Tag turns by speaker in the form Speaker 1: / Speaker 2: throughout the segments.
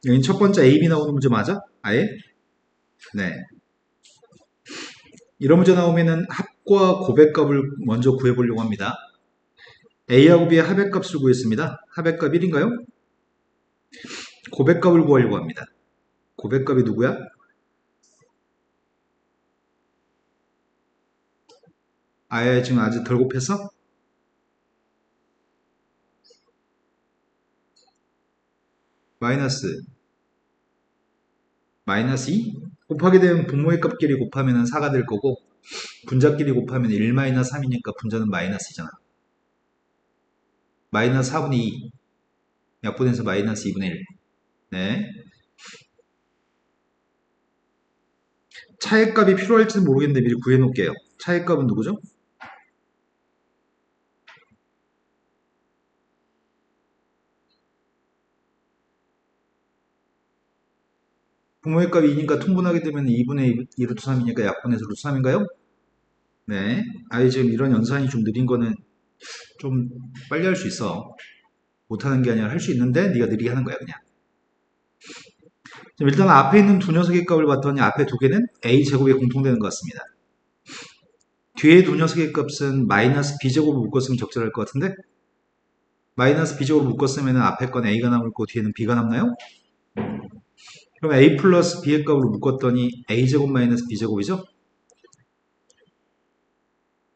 Speaker 1: 여기 첫 번째 A, B 나오는 문제 맞아? 아예? 네. 이런 문제 나오면은 합과 고백값을 먼저 구해보려고 합니다. A하고 B의 합의값을 구했습니다. 합의값 1인가요? 고백값을 구하려고 합니다. 고백값이 누구야? 아예 지금 아직 덜 곱했어? 마이너스 마이너스 2? 곱하게 되면 분모의 값끼리 곱하면 4가 될 거고 분자끼리 곱하면 1 마이너스 3이니까 분자는 마이너스잖아. 마이너스 4분의 2 약분해서 마이너스 2분의 1. 네. 차의 값이 필요할지는 모르겠는데 미리 구해놓을게요. 차의 값은 누구죠? 분모의 값이 2니까 통분하게 되면 2분의 2 루트 3이니까 약분해서 루트 3인가요? 네. 아예 지금 이런 연산이 좀 느린 거는 좀 빨리 할 수 있어. 못하는 게 아니라 할 수 있는데 네가 느리게 하는 거야 그냥. 일단 앞에 있는 두 녀석의 값을 봤더니 앞에 두 개는 a제곱에 공통되는 것 같습니다. 뒤에 두 녀석의 값은 마이너스 b제곱을 묶었으면 적절할 것 같은데 마이너스 b제곱을 묶었으면 앞에 건 a가 남을 거 뒤에는 b가 남나요? 그럼 a 플러스 b의 값으로 묶었더니 a제곱 마이너스 b제곱이죠?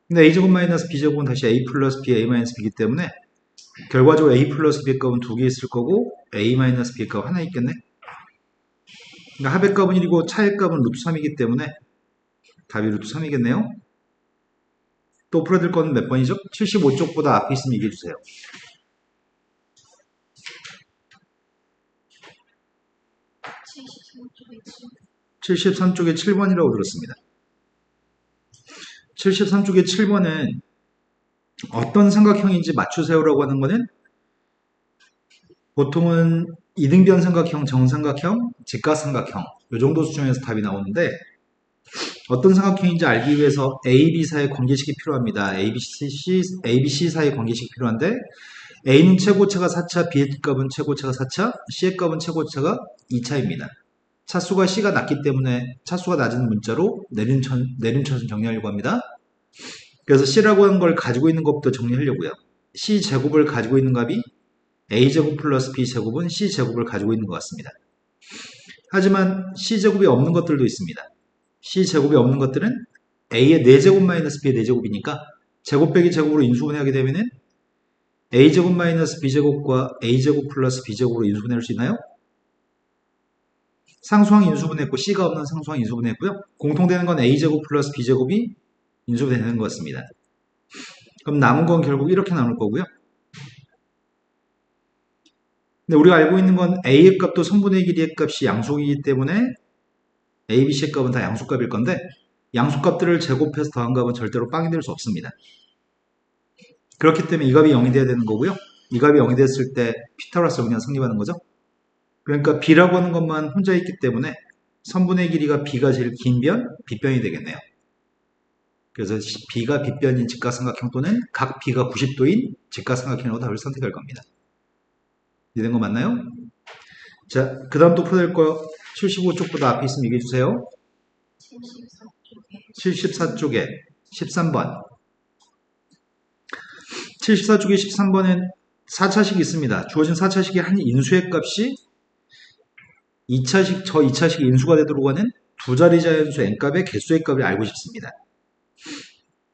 Speaker 1: 근데 a제곱 마이너스 b제곱은 다시 a 플러스 b, a 마이너스 b이기 때문에 결과적으로 a 플러스 b의 값은 두 개 있을 거고 a 마이너스 b의 값 하나 있겠네? 그러니까 합의 값은 1이고 차의 값은 루트 3이기 때문에 답이 루트 3이겠네요? 또 풀어야 될 건 몇 번이죠? 75쪽보다 앞에 있으면 얘기해 주세요. 73쪽에 7번이라고 들었습니다. 73쪽에 7번은 어떤 삼각형인지 맞추세요라고 하는 거는 보통은 이등변 삼각형, 정삼각형, 직각삼각형 이 정도 수준에서 답이 나오는데 어떤 삼각형인지 알기 위해서 A, B 사이의 관계식이 필요합니다. A, B, C 사이의 관계식이 필요한데 A는 최고차가 4차, B의 값은 최고차가 4차, C의 값은 최고차가 2차입니다. 차수가 C가 낮기 때문에 차수가 낮은 문자로 내림차순 정리하려고 합니다. 그래서 C라고 하는 걸 가지고 있는 것부터 정리하려고요. C제곱을 가지고 있는 값이 A제곱 플러스 B제곱은 C제곱을 가지고 있는 것 같습니다. 하지만 C제곱이 없는 것들도 있습니다. C제곱이 없는 것들은 A의 4제곱 마이너스 B의 4제곱이니까 제곱 빼기 제곱으로 인수분해하게 되면은 A제곱 마이너스 B제곱과 A제곱 플러스 B제곱으로 인수분해할 수 있나요? 상수항 인수분해했고 C가 없는 상수항 인수분해했고요. 공통되는 건 A제곱 플러스 B제곱이 인수분해되는 것 같습니다. 그럼 남은 건 결국 이렇게 나올 거고요. 근데 우리가 알고 있는 건 A의 값도 선분의 길이의 값이 양수이기 때문에 A, B, C의 값은 다 양수값일 건데 양수값들을 제곱해서 더한 값은 절대로 빵이 될 수 없습니다. 그렇기 때문에 이 값이 0이 돼야 되는 거고요. 이 값이 0이 됐을 때 피타고라스 정리가 성립하는 거죠. 그러니까 B라고 하는 것만 혼자 있기 때문에 선분의 길이가 B가 제일 긴 변, B변이 되겠네요. 그래서 B가 B변인 직각삼각형 또는 각 B가 90도인 직각삼각형으로 답을 선택할 겁니다. 이해된 거 맞나요? 자, 그 다음 또 풀어낼 거 75쪽보다 앞에 있으면 얘기해 주세요. 74쪽에 13번. 74쪽에 13번은 4차식이 있습니다. 주어진 4차식의 한 인수의 값이 2차식 인수가 되도록 하는 두 자리 자연수 n값의 개수의 값을 알고 싶습니다.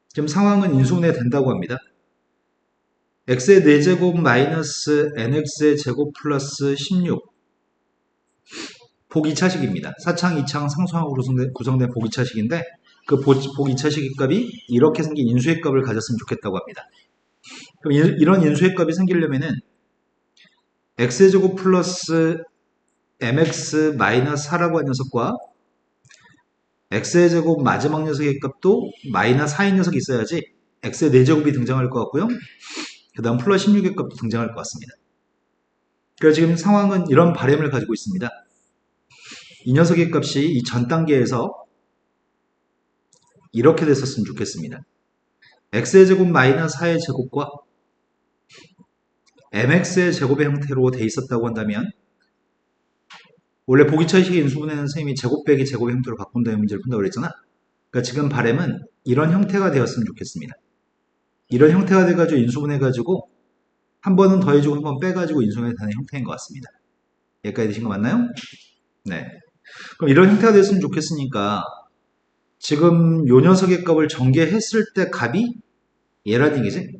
Speaker 1: 지금 상황은 인수분해 된다고 합니다. x의 4제곱 마이너스 nx의 제곱 플러스 16 복 2차식입니다. 4창, 2창 상수항으로 구성된 복 2차식인데 그 복 2차식의 값이 이렇게 생긴 인수의 값을 가졌으면 좋겠다고 합니다. 그럼 이런 인수의 값이 생기려면은 x제곱 플러스 mx 마이너스 4라고 하는 녀석과 x의 제곱 마지막 녀석의 값도 마이너스 4인 녀석이 있어야지 x의 4제곱이 등장할 것 같고요. 그 다음 플러스 16의 값도 등장할 것 같습니다. 그래서 지금 상황은 이런 바램을 가지고 있습니다. 이 녀석의 값이 이 전 단계에서 이렇게 됐었으면 좋겠습니다. x의 제곱 마이너스 4의 제곱과 mx의 제곱의 형태로 돼 있었다고 한다면 원래 보기차식의 인수분해는 선생님이 제곱 빼기 제곱의 형태로 바꾼다는 문제를 푼다고 그랬잖아. 그러니까 지금 바램은 이런 형태가 되었으면 좋겠습니다. 이런 형태가 돼가지고 인수분해가지고 한 번은 더해주고 한 번 빼가지고 인수분해 되는 형태인 것 같습니다. 여기까지 되신 거 맞나요? 네. 그럼 이런 형태가 됐으면 좋겠으니까 지금 요 녀석의 값을 전개했을 때 값이 얘라는 얘기지?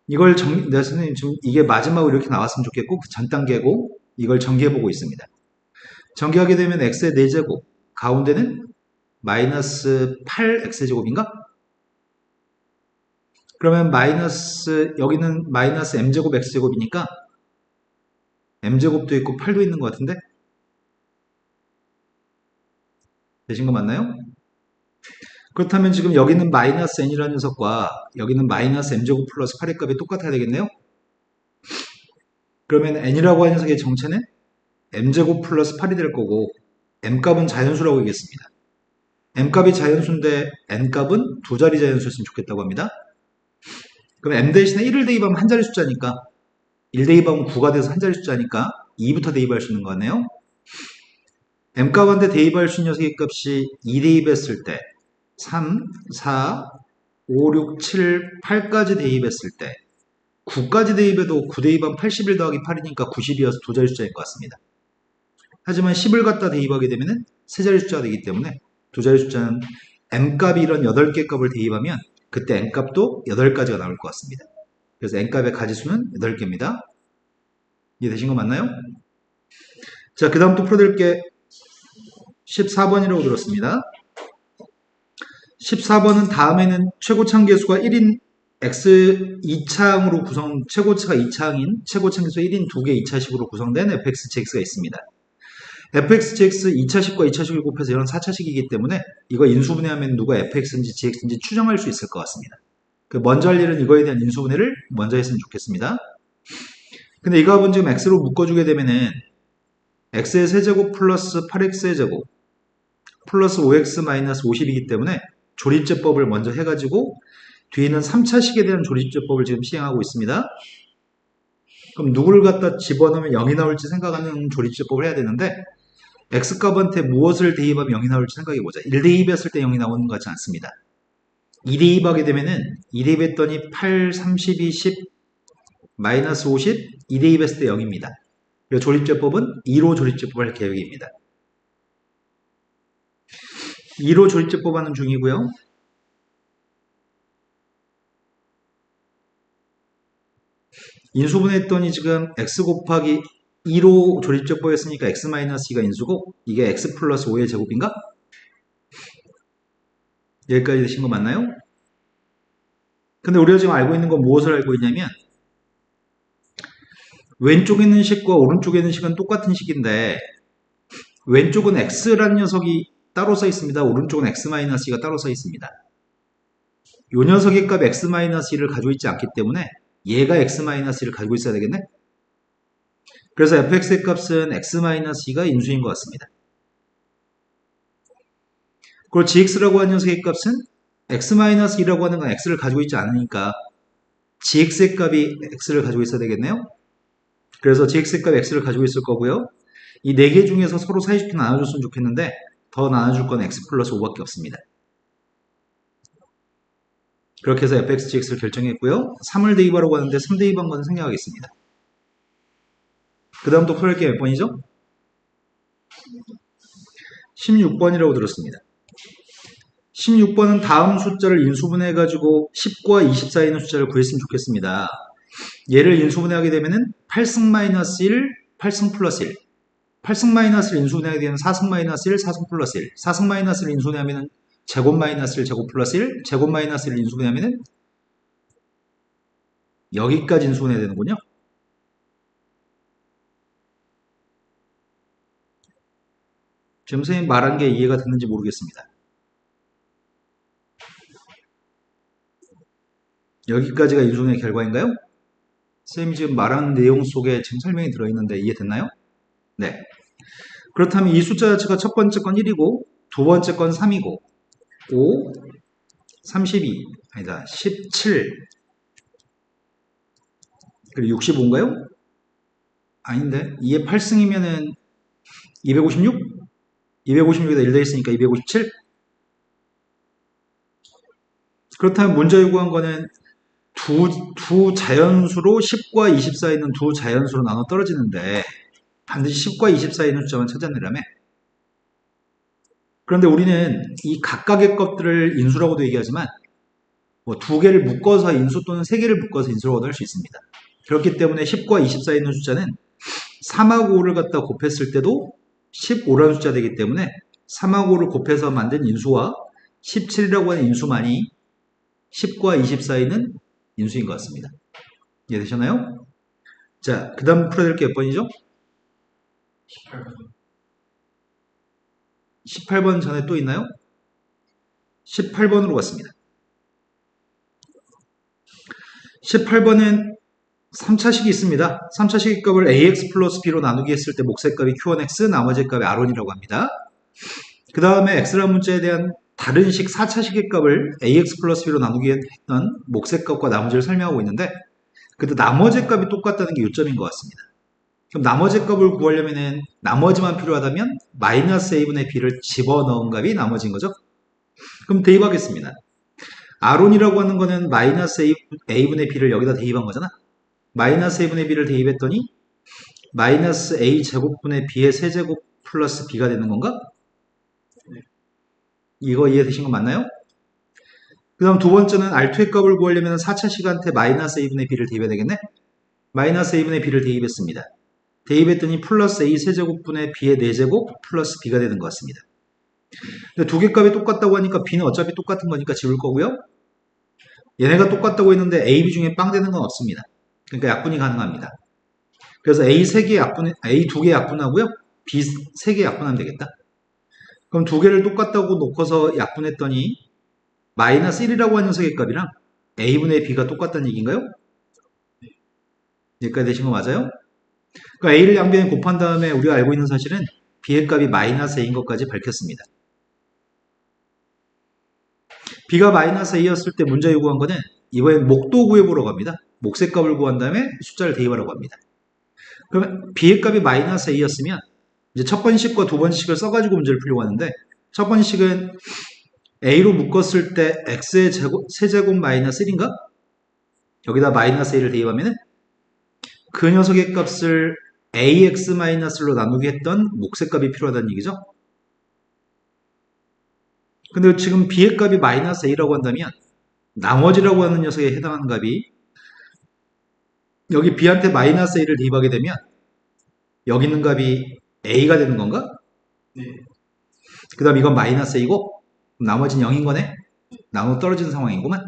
Speaker 1: 이걸 내가 선생님 지금 이게 마지막으로 이렇게 나왔으면 좋겠고 그 전 단계고 이걸 전개해보고 있습니다. 전개하게 되면 x의 4제곱 가운데는 마이너스 8x제곱인가? 그러면 여기는 마이너스 m제곱 x제곱이니까 m제곱도 있고 8도 있는 것 같은데? 되신 거 맞나요? 그렇다면 지금 여기는 마이너스 n이라는 녀석과 여기는 마이너스 m제곱 플러스 8의 값이 똑같아야 되겠네요? 그러면 n이라고 하는 녀석의 정체는 m제곱 플러스 8이 될 거고 m값은 자연수라고 하겠습니다. m값이 자연수인데 n값은 두 자리 자연수였으면 좋겠다고 합니다. 그럼 m 대신에 1을 대입하면 한 자리 숫자니까 1 대입하면 9가 돼서 한 자리 숫자니까 2부터 대입할 수 있는 거 같네요. m값한테 대입할 수 있는 녀석의 값이 2 대입했을 때 3, 4, 5, 6, 7, 8까지 대입했을 때 9까지 대입해도 9 대입하면 81 더하기 8이니까 90이어서 두 자리 숫자일 것 같습니다. 하지만 10을 갖다 대입하게 되면 세 자리 숫자가 되기 때문에 두 자리 숫자는 m값이 이런 8개 값을 대입하면 그때 n값도 8가지가 나올 것 같습니다. 그래서 n값의 가지수는 8개입니다. 이해되신 거 맞나요? 자, 그 다음 또 풀어드릴 게 14번이라고 들었습니다. 14번은 다음에는 최고창 계수가 1인 x 2창으로 최고차가 2창인 최고창 계수 1인 2개 2차식으로 구성된 fxgx가 있습니다. fxgx 2차식과 2차식을 곱해서 이런 4차식이기 때문에 이거 인수분해하면 누가 fx인지 gx인지 추정할 수 있을 것 같습니다. 먼저 할 일은 이거에 대한 인수분해를 먼저 했으면 좋겠습니다. 근데 이 값은 지금 x로 묶어주게 되면은 x의 세제곱 플러스 8x의 제곱 플러스 5x 마이너스 50이기 때문에 조립제법을 먼저 해가지고 뒤에는 3차식에 대한 조립제법을 지금 시행하고 있습니다. 그럼 누구를 갖다 집어넣으면 0이 나올지 생각하는 조립제법을 해야 되는데 x값한테 무엇을 대입하면 0이 나올지 생각해보자. 1대입했을 때 0이 나오는 것 같지 않습니다. 2대입하게 되면은 2대입했더니 8, 32, 10, 마이너스 50, 2대입했을 때 0입니다. 그래서 조립제법은 2로 조립제법을 할 계획입니다. 2로 조립제법 하는 중이고요. 인수분해했더니 지금 x 곱하기 2로 조립제법 했으니까 x-2가 인수고 이게 x 플러스 5의 제곱인가? 여기까지 되신 거 맞나요? 근데 우리가 지금 알고 있는 건 무엇을 알고 있냐면 왼쪽에 있는 식과 오른쪽에 있는 식은 똑같은 식인데 왼쪽은 x라는 녀석이 따로 써 있습니다. 오른쪽은 x-2가 따로 써 있습니다. 이 녀석의 값 x-2를 가지고 있지 않기 때문에 얘가 x-2를 가지고 있어야 되겠네? 그래서 fx의 값은 x-2가 인수인 것 같습니다. 그리고 gx라고 하는 녀석의 값은 x-2라고 하는 건 x를 가지고 있지 않으니까 gx의 값이 x를 가지고 있어야 되겠네요? 그래서 gx의 값 x를 가지고 있을 거고요. 이 4개 중에서 서로 사이좋게 나눠줬으면 좋겠는데 더 나눠줄 건 x 플러스 5밖에 없습니다. 그렇게 해서 fx, gx를 결정했고요. 3을 대입하라고 하는데 3 대입한 건 생략하겠습니다. 그 다음 또 풀할 게 몇 번이죠? 16번이라고 들었습니다. 16번은 다음 숫자를 인수분해해가지고 10과 20 사이 있는 숫자를 구했으면 좋겠습니다. 얘를 인수분해하게 되면은 8승 마이너스 1, 8승 플러스 1. 8승 마이너스를 인수분해하게 되면 4승 마이너스 1, 4승 플러스 1. 4승 마이너스를 인수분해하면 제곱 마이너스 1, 제곱 플러스 1. 제곱 마이너스를 인수분해하면 여기까지 인수분해야 되는군요. 지금 선생님 말한 게 이해가 됐는지 모르겠습니다. 여기까지가 인수분해 결과인가요? 선생님이 지금 말하는 내용 속에 지금 설명이 들어있는데 이해됐나요? 네. 그렇다면 이 숫자 자체가 첫 번째 건 1이고 두 번째 건 3이고 5, 32, 아니다 17 그리고 65인가요? 아닌데 2의 8승이면은 256? 256에다 1 더했으니까 257? 그렇다면 문제 요구한 거는 두 자연수로 10과 20 사이에 있는 두 자연수로 나눠 떨어지는데 반드시 10과 20 사이에 있는 숫자만 찾아내라며. 그런데 우리는 이 각각의 것들을 인수라고도 얘기하지만 뭐 두 개를 묶어서 인수 또는 세 개를 묶어서 인수라고도 할 수 있습니다. 그렇기 때문에 10과 20 사이에 있는 숫자는 3하고 5를 갖다 곱했을 때도 15라는 숫자 되기 때문에 3하고 5를 곱해서 만든 인수와 17이라고 하는 인수만이 10과 20 사이는 인수인 것 같습니다. 이해되셨나요? 자, 그 다음 풀어야 될 게 몇 번이죠? 18번 전에 또 있나요? 18번으로 갔습니다. 18번은 3차식이 있습니다. 3차식의 값을 ax 플러스 b로 나누기 했을 때 몫의 값이 q1x, 나머지 값이 r1이라고 합니다. 그 다음에 x라는 문자에 대한 다른 식 4차식의 값을 ax 플러스 b로 나누기 했던 몫의 값과 나머지를 설명하고 있는데 그래도 나머지 값이 똑같다는 게 요점인 것 같습니다. 그럼 나머지 값을 구하려면은 나머지만 필요하다면 마이너스 a분의 b를 집어넣은 값이 나머지인 거죠. 그럼 대입하겠습니다. r온이라고 하는 거는 마이너스 a분의 b를 여기다 대입한 거잖아. 마이너스 a분의 b를 대입했더니 마이너스 a 제곱분의 b의 세제곱 플러스 b가 되는 건가? 이거 이해되신 거 맞나요? 그 다음 두 번째는 R2의 값을 구하려면 4차 시간대 마이너스 a분의 b를 대입해야 되겠네? 마이너스 a분의 b를 대입했습니다. 대입했더니 플러스 a 세제곱분의 b의 4제곱 플러스 b가 되는 것 같습니다. 두 개 값이 똑같다고 하니까 b는 어차피 똑같은 거니까 지울 거고요. 얘네가 똑같다고 했는데 a, b 중에 빵 되는 건 없습니다. 그러니까 약분이 가능합니다. 그래서 a 3개 약분, a 2개 약분하고요. b 3개 약분하면 되겠다. 그럼 두 개를 똑같다고 놓고서 약분했더니 마이너스 1이라고 하는 녀석의 값이랑 a분의 b가 똑같다는 얘기인가요? 여기까지 되신 거 맞아요? 그러니까 a를 양변에 곱한 다음에 우리가 알고 있는 사실은 b의 값이 마이너스 a인 것까지 밝혔습니다. b가 마이너스 a였을 때 문제 요구한 거는 이번엔 목도 구해보라고 합니다. 몫의 값을 구한 다음에 숫자를 대입하라고 합니다. 그러면 b의 값이 마이너스 a였으면 이제 첫 번식과 두 번식을 써가지고 문제를 풀려고 하는데 첫 번식은 a로 묶었을 때 x의 세제곱 마이너스 1인가? 여기다 마이너스 a를 대입하면 그 녀석의 값을 ax-로 나누게 했던 몫의 값이 필요하다는 얘기죠. 근데 지금 b의 값이 마이너스 a라고 한다면 나머지라고 하는 녀석에 해당하는 값이 여기 b한테 마이너스 a를 대입하게 되면 여기 있는 값이 a가 되는 건가? 네. 그 다음 이건 마이너스 a고 나머지는 0인 거네? 나눠 떨어지는 상황이구만.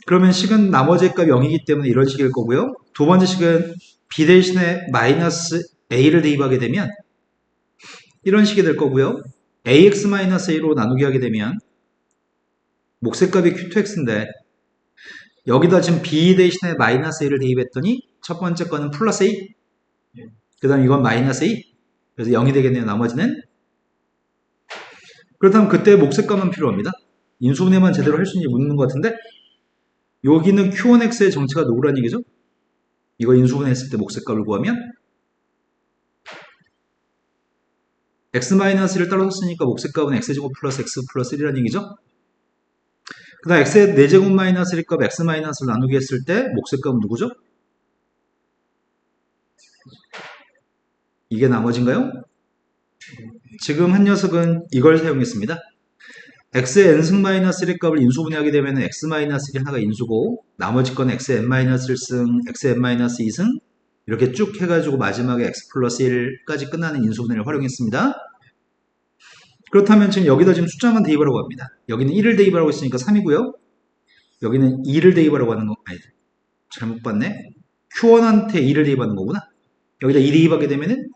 Speaker 1: 그러면 식은 나머지의 값이 0이기 때문에 이런 식일 거고요. 두 번째 식은 b 대신에 마이너스 a를 대입하게 되면 이런 식이 될 거고요. ax-a로 나누기 하게 되면 몫의 값이 q2x인데 여기다 지금 b 대신에 마이너스 a를 대입했더니 첫 번째 거는 플러스 a, 그 다음 이건 마이너스 a, 그래서 0이 되겠네요. 나머지는. 그렇다면 그때 몫의 값만 필요합니다. 인수분해만 제대로 할 수 있는지 묻는 것 같은데 여기는 q1x의 정체가 누구란 얘기죠? 이거 인수분해 했을 때 몫의 값을 구하면 x-를 따로 썼으니까 몫의 값은 x제곱 플러스 x 플러스 1이라는 얘기죠? 그 다음 x의 4제곱 마이너스 1값 x-를 나누기 했을 때 몫의 값은 누구죠? 이게 나머지인가요? 지금 한 녀석은 이걸 사용했습니다. x의 n승 마이너스 1의 값을 인수분해하게 되면 x-1이 하나가 인수고 나머지 건 x의 n-1승, x의 n-2승 이렇게 쭉 해가지고 마지막에 x 플러스 1까지 끝나는 인수분해를 활용했습니다. 그렇다면 지금 여기다 지금 숫자만 대입하라고 합니다. 여기는 1을 대입하라고 했으니까 3이고요. 여기는 2를 대입하라고 하는 거, 아니, 잘못 봤네. q1한테 2를 대입하는 거구나. 여기다 2 대입하게 되면은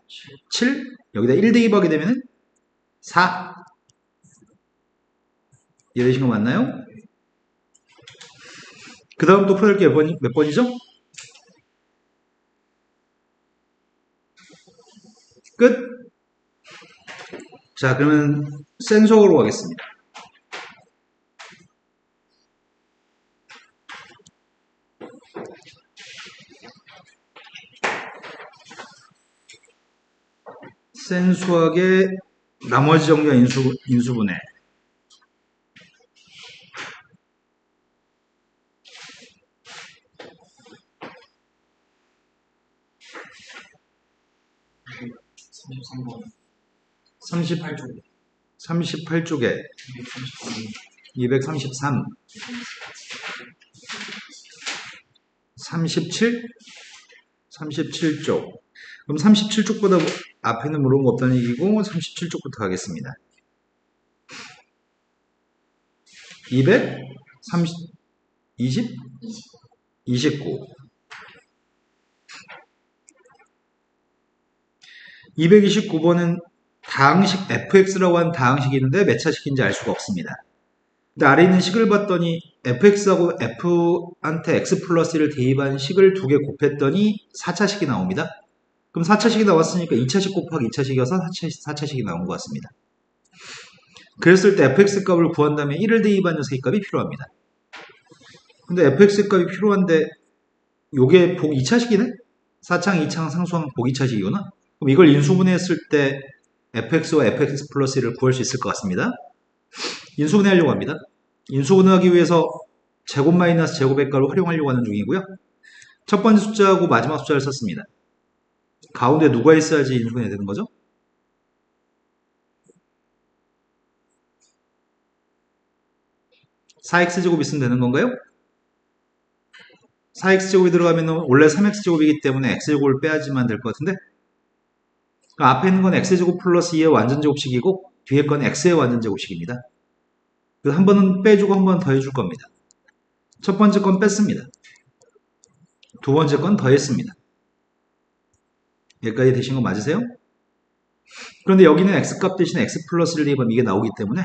Speaker 1: 7, 여기다 1 대입하게 되면은 4. 이해되신 거 맞나요? 그 다음 또 풀어야 될 게 몇 번이죠? 끝. 자, 그러면 센속으로 가겠습니다. 센수학의 나머지 정리와 인수분해.
Speaker 2: 삼십팔 쪽
Speaker 1: 38쪽에 233, 37, 37쪽. 그럼 37쪽보다 앞에는 물어본 거 없다는 얘기고 37쪽부터 가겠습니다. 230, 20? 29. 229번은 다항식 fx라고 하는 다항식이 있는데 몇 차식인지 알 수가 없습니다. 근데 아래 있는 식을 봤더니 fx하고 f한테 x 플러스 1을 대입한 식을 두 개 곱했더니 4차식이 나옵니다. 그럼 4차식이 나왔으니까 2차식 곱하기 2차식이어서 4차식이 나온 것 같습니다. 그랬을 때 fx 값을 구한 다음에 1을 대입한 녀석의 값이 필요합니다. 근데 fx 값이 필요한데 요게 복 2차식이네? 4창, 2창, 상수항 복 2차식이구나? 그럼 이걸 인수분해했을 때 fx와 fx 플러스 1을 구할 수 있을 것 같습니다. 인수분해하려고 합니다. 인수분해하기 위해서 제곱 마이너스 제곱의 값을 활용하려고 하는 중이고요. 첫 번째 숫자하고 마지막 숫자를 썼습니다. 가운데 누가 있어야지 인수분해 되는 거죠? 4x제곱 있으면 되는 건가요? 4x제곱이 들어가면 원래 3x제곱이기 때문에 x제곱을 빼야지만 될 것 같은데, 그러니까 앞에 있는 건 x제곱 플러스 2의 완전제곱식이고 뒤에 건 x의 완전제곱식입니다. 그래서 한 번은 빼주고 한 번은 더해줄 겁니다. 첫 번째 건 뺐습니다. 두 번째 건 더했습니다. 여기까지 되신 거 맞으세요? 그런데 여기는 x값 대신에 x 플러스 1 대입하면 이게 나오기 때문에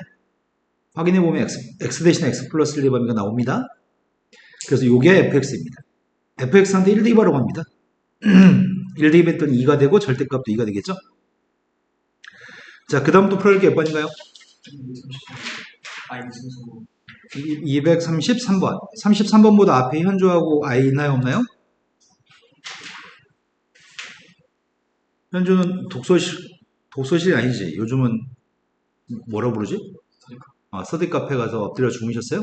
Speaker 1: 확인해보면 x 대신에 x 플러스 1 대입하면 이게 나옵니다. 그래서 이게 fx입니다. fx한테 1 대입하라고 합니다. 1 대입했더니 2가 되고 절대값도 2가 되겠죠? 자, 그 다음 또 풀어볼 게 몇 번인가요? 233번. 33번보다 앞에 현주하고 i 있나요, 없나요? 현주는 독서실이 아니지. 요즘은 뭐라 부르지? 서디 카페 가서 엎드려 주무셨어요?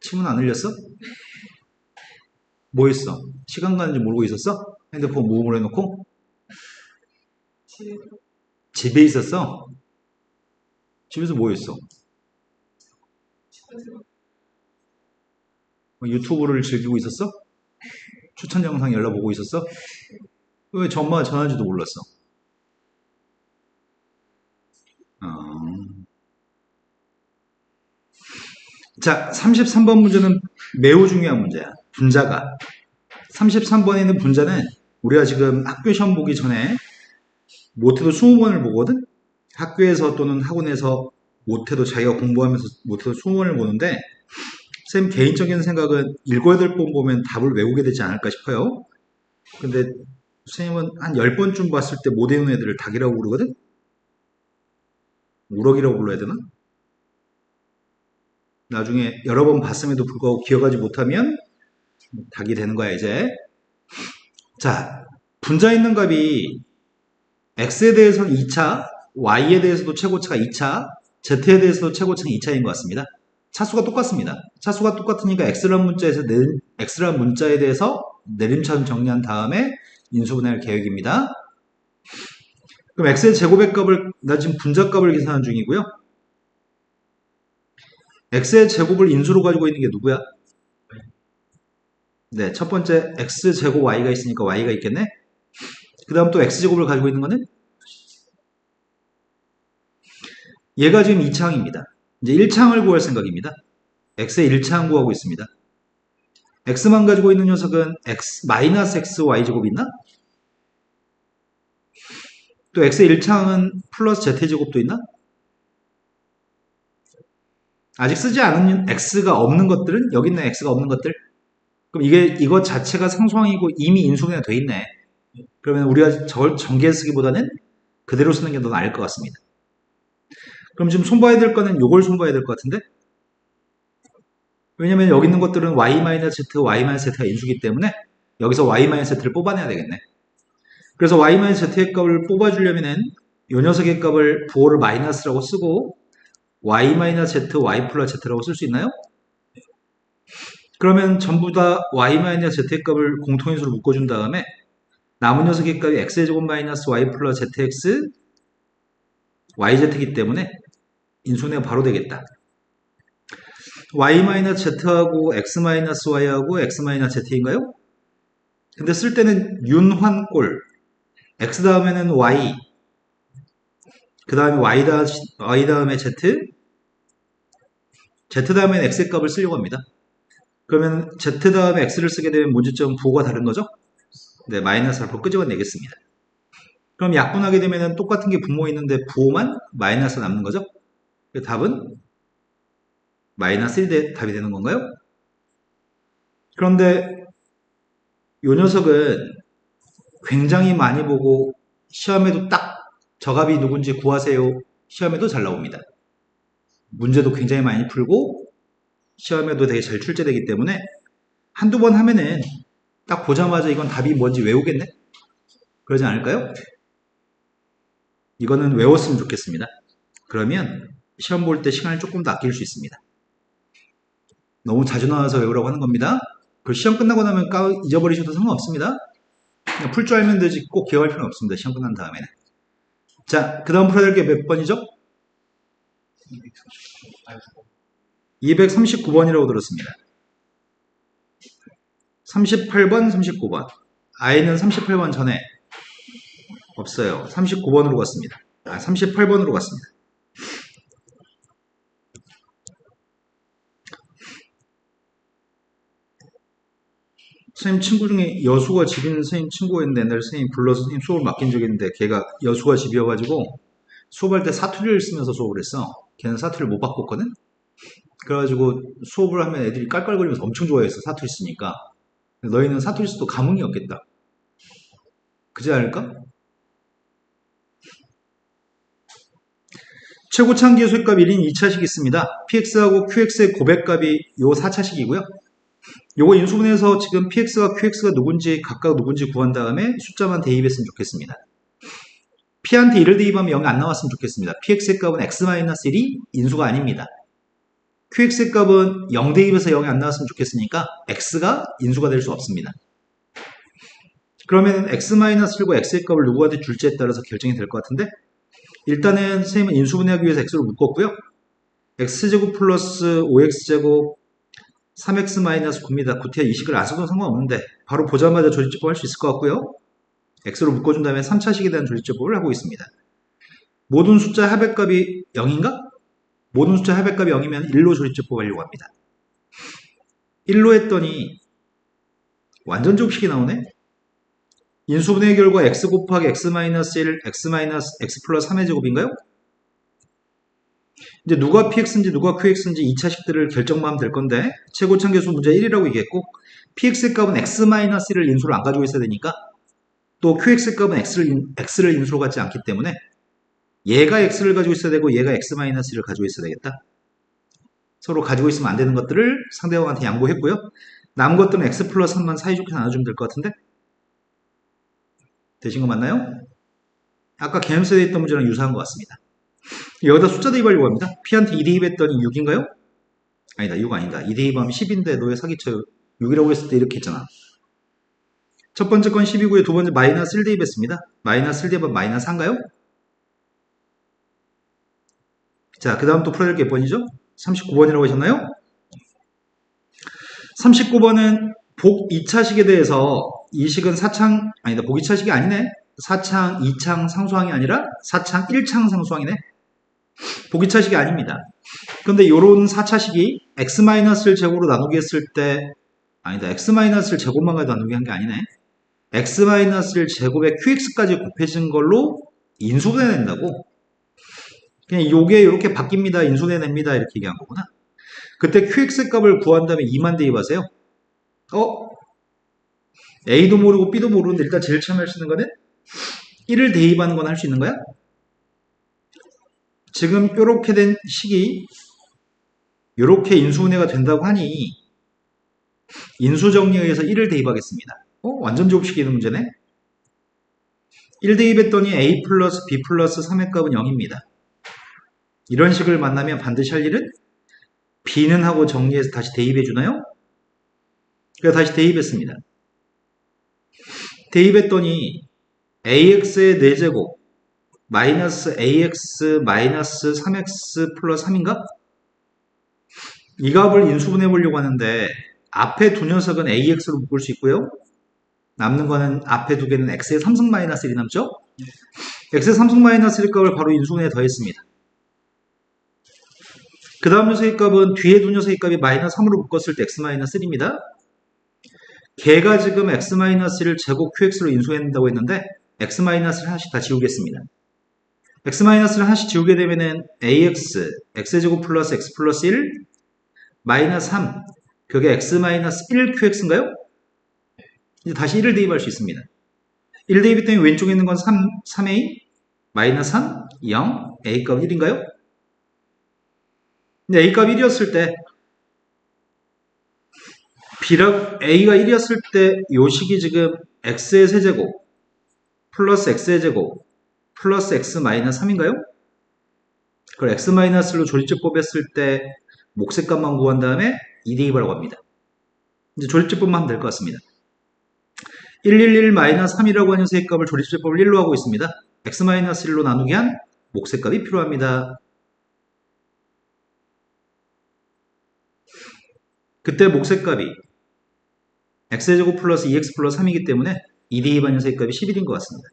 Speaker 1: 침은 안 흘렸어? 뭐 했어? 시간 가는지 모르고 있었어? 핸드폰 무음으로 해놓고? 집에 있었어? 집에서 뭐 했어? 유튜브를 즐기고 있었어? 추천 영상 열려보고 있었어? 왜 엄마가 전화한지도 몰랐어? 자, 33번 문제는 매우 중요한 문제야. 분자가. 33번에 있는 분자는 우리가 지금 학교 시험 보기 전에 못해도 20번을 보거든? 학교에서 또는 학원에서 못해도 자기가 공부하면서 못해도 20번을 보는데 쌤 개인적인 생각은 7, 8번 보면 답을 외우게 되지 않을까 싶어요. 근데 선생님은 한 10번쯤 봤을 때 못 외우는 애들을 닭이라고 부르거든? 우럭이라고 불러야 되나? 나중에 여러 번 봤음에도 불구하고 기억하지 못하면 닭이 되는 거야 이제. 자, 분자 있는 값이 x에 대해서는 2차, y에 대해서도 최고차가 2차, z에 대해서도 최고차가 2차인 것 같습니다. 차수가 똑같습니다. 차수가 똑같으니까 x라는 문자에 대해서 내림차순 정리한 다음에 인수분해할 계획입니다. 그럼 x의 제곱의 값을, 나 지금 분자값을 계산한 중이고요. x의 제곱을 인수로 가지고 있는 게 누구야? 네, 첫 번째 x제곱 y가 있으니까 y가 있겠네. 그 다음 또 x제곱을 가지고 있는 거는 얘가 지금 2창입니다. 이제 1창을 구할 생각입니다. x의 1창 구하고 있습니다. x만 가지고 있는 녀석은 마이너스 x y제곱이 있나? 또 x의 1창은 플러스 z제곱도 있나? 아직 쓰지 않은 x가 없는 것들은 여기 있는 x가 없는 것들. 그럼 이거 자체가 상수항이고 이미 인수분해가 돼 있네. 그러면 우리가 저걸 전개 쓰기보다는 그대로 쓰는 게 더 나을 것 같습니다. 그럼 지금 손봐야 될 거는 요걸 손봐야 될 것 같은데? 왜냐면 여기 있는 것들은 y-z, y-z가 인수기 때문에 여기서 y-z를 뽑아내야 되겠네. 그래서 y-z의 값을 뽑아주려면은 요 녀석의 값을 부호를 마이너스라고 쓰고 y-z, y 플러스 z라고 쓸 수 있나요? 그러면 전부 다 y-z의 값을 공통인수로 묶어준 다음에 남은 녀석의 값이 x의 제곱 마이너스 y 플러스 zx yz이기 때문에 인수분해가 바로 되겠다. y-z하고 x-y하고 x-z인가요? 근데 쓸 때는 윤환꼴 x 다음에는 y 그 다음에 y 다음에 z z 다음에는 x의 값을 쓰려고 합니다. 그러면 z 다음에 x를 쓰게 되면 문제점 부호가 다른 거죠? 네, 마이너스 알파 끄집어내겠습니다. 그럼 약분하게 되면 똑같은 게 분모에 있는데 부호만 마이너스 남는 거죠? 답은 마이너스 1대 답이 되는 건가요? 그런데 이 녀석은 굉장히 많이 보고 시험에도 딱 저 값이 누군지 구하세요. 시험에도 잘 나옵니다. 문제도 굉장히 많이 풀고 시험에도 되게 잘 출제되기 때문에 한두 번 하면은 딱 보자마자 이건 답이 뭔지 외우겠네? 그러지 않을까요? 이거는 외웠으면 좋겠습니다. 그러면 시험 볼 때 시간을 조금 더 아낄 수 있습니다. 너무 자주 나와서 외우라고 하는 겁니다. 그 시험 끝나고 나면 잊어버리셔도 상관없습니다. 그냥 풀 줄 알면 되지 꼭 기억할 필요는 없습니다. 시험 끝난 다음에는. 자, 그 다음 풀어야 될 게 몇 번이죠? 239번이라고 들었습니다. 38번, 39번. i는 38번 전에 없어요. 39번으로 갔습니다. 38번으로 갔습니다. 선생님 친구 중에 여수가 집인 선생님 친구가 있는데 옛날에 선생님 불러서 선생님 수업을 맡긴 적이 있는데 걔가 여수가 집이어가지고 수업할 때 사투리를 쓰면서 수업을 했어. 걔는 사투리를 못 바꿨거든? 그래가지고 수업을 하면 애들이 깔깔거리면서 엄청 좋아했어. 사투리 쓰니까. 너희는 사투리 써도 감흥이 없겠다. 그지 않을까? 최고차항 계수의 값 1인 2차식이 있습니다. px하고 qx의 고백값이 요 4차식이고요. 요거 인수분해해서 지금 px와 qx가 누군지 각각 누군지 구한 다음에 숫자만 대입했으면 좋겠습니다. p한테 1을 대입하면 0이 안 나왔으면 좋겠습니다. px의 값은 x-1이 인수가 아닙니다. qx의 값은 0 대입해서 0이 안 나왔으면 좋겠으니까 x가 인수가 될 수 없습니다. 그러면 x-1과 x의 값을 누구한테 줄지에 따라서 결정이 될 것 같은데 일단은 선생님은 인수분해하기 위해서 x로 묶었고요. x제곱 플러스 5x제곱 3x-9입니다. 구태여 이 식을 안 써도 상관없는데 바로 보자마자 조립제법 할 수 있을 것 같고요. x로 묶어준 다음에 3차식에 대한 조립제법을 하고 있습니다. 모든 숫자 합의값이 0인가? 모든 숫자 합의값이 0이면 1로 조립제법 하려고 합니다. 1로 했더니 완전 제곱식이 나오네? 인수분해의 결과 x 곱하기 x-1, x 플러스 3의 제곱인가요? 이제 누가 px인지 누가 qx인지 2차식들을 결정만 하면 될 건데 최고차항계수 문제 1이라고 얘기했고 px의 값은 x-1을 인수로 안 가지고 있어야 되니까 또 qx의 값은 x를 인수로 갖지 않기 때문에 얘가 x를 가지고 있어야 되고 얘가 x-1을 가지고 있어야 되겠다. 서로 가지고 있으면 안 되는 것들을 상대방한테 양보했고요. 남은 것들은 x 플러스 3만 사이좋게 나눠주면 될 것 같은데 되신 거 맞나요? 아까 개념세대에 있던 문제랑 유사한 것 같습니다. 여기다 숫자 대입하려고 합니다. p한테 2 대입했더니 6인가요? 아니다, 6 아니다. 2 대입하면 10인데 너 왜 사기쳐요? 6이라고 했을 때 이렇게 했잖아. 첫 번째 건 10이고요. 두 번째 마이너스 1 대입했습니다. 마이너스 1 대입하면 마이너스 4인가요? 자, 그 다음 또 풀어야 될 게 몇 번이죠? 39번이라고 하셨나요? 39번은 복 2차식에 대해서 이 식은 4창, 아니다, 복 2차식이 아니네. 4창, 2창 상수항이 아니라 4창, 1창 상수항이네. 복 2차식이 아닙니다. 근데 요런 4차식이 x-를 제곱으로 나누기 했을 때, 아니다, x-를 제곱만 가지고 나누기 한 게 아니네. x-를 제곱에 qx까지 곱해진 걸로 인수분해낸다고. 그냥 요게 이렇게 바뀝니다. 인수분해냅니다. 이렇게 얘기한 거구나. 그때 qx 값을 구한 다음에 2만 대입하세요. A도 모르고 B도 모르는데 일단 제일 처음에 할 수 있는 거는 1을 대입하는 건 할 수 있는 거야? 지금 이렇게 된 식이 이렇게 인수분해가 된다고 하니 인수정리에 의해서 1을 대입하겠습니다. 완전 제곱식이 있는 문제네? 1 대입했더니 a 플러스 b 플러스 3의 값은 0입니다. 이런 식을 만나면 반드시 할 일은 b는 하고 정리해서 다시 대입해 주나요? 그래서 다시 대입했습니다. 대입했더니 ax의 4제곱 마이너스 ax 마이너스 3x 플러스 3인가? 이 값을 인수분해 보려고 하는데 앞에 두 녀석은 ax로 묶을 수 있고요. 남는 거는 앞에 두 개는 x의 3승 마이너스 1이 남죠? x의 3승 마이너스 1 값을 바로 인수분해 더했습니다. 그 다음 녀석의 값은 뒤에 두 녀석의 값이 마이너스 3으로 묶었을 때 x 마이너스 1입니다. 걔가 지금 x 마이너스 1을 제곱 qx로 인수해낸다고 했는데 x 마이너스 1 하나씩 다 지우겠습니다. x 마이너스 1 하나씩 지우게 되면은 ax, x제곱 플러스 x 플러스 1 마이너스 3 그게 x 마이너스 1 qx인가요? 이제 다시 1을 대입할 수 있습니다. 1 대입했더니 왼쪽에 있는 건 3a 마이너스 3 0 a 값 1인가요? 근데 a 값 1이었을 때 a가 1이었을 때 요 식이 지금 x의 세제곱 플러스 x의 제곱 플러스 x 마이너스 3인가요? 그걸 x 마이너스로 조립제법 했을 때 몫값만 구한 다음에 2대입하라고 합니다. 이제 조립제법만 하면 될 것 같습니다. 111 마이너스 3이라고 하는 녀석의 값을 조립제법을 1로 하고 있습니다. x 마이너스 1로 나누기 한 몫값이 필요합니다. 그때 몫값이 x제곱 플러스 2x 플러스 3이기 때문에 2대입한 녀석의 값이 11인 것 같습니다.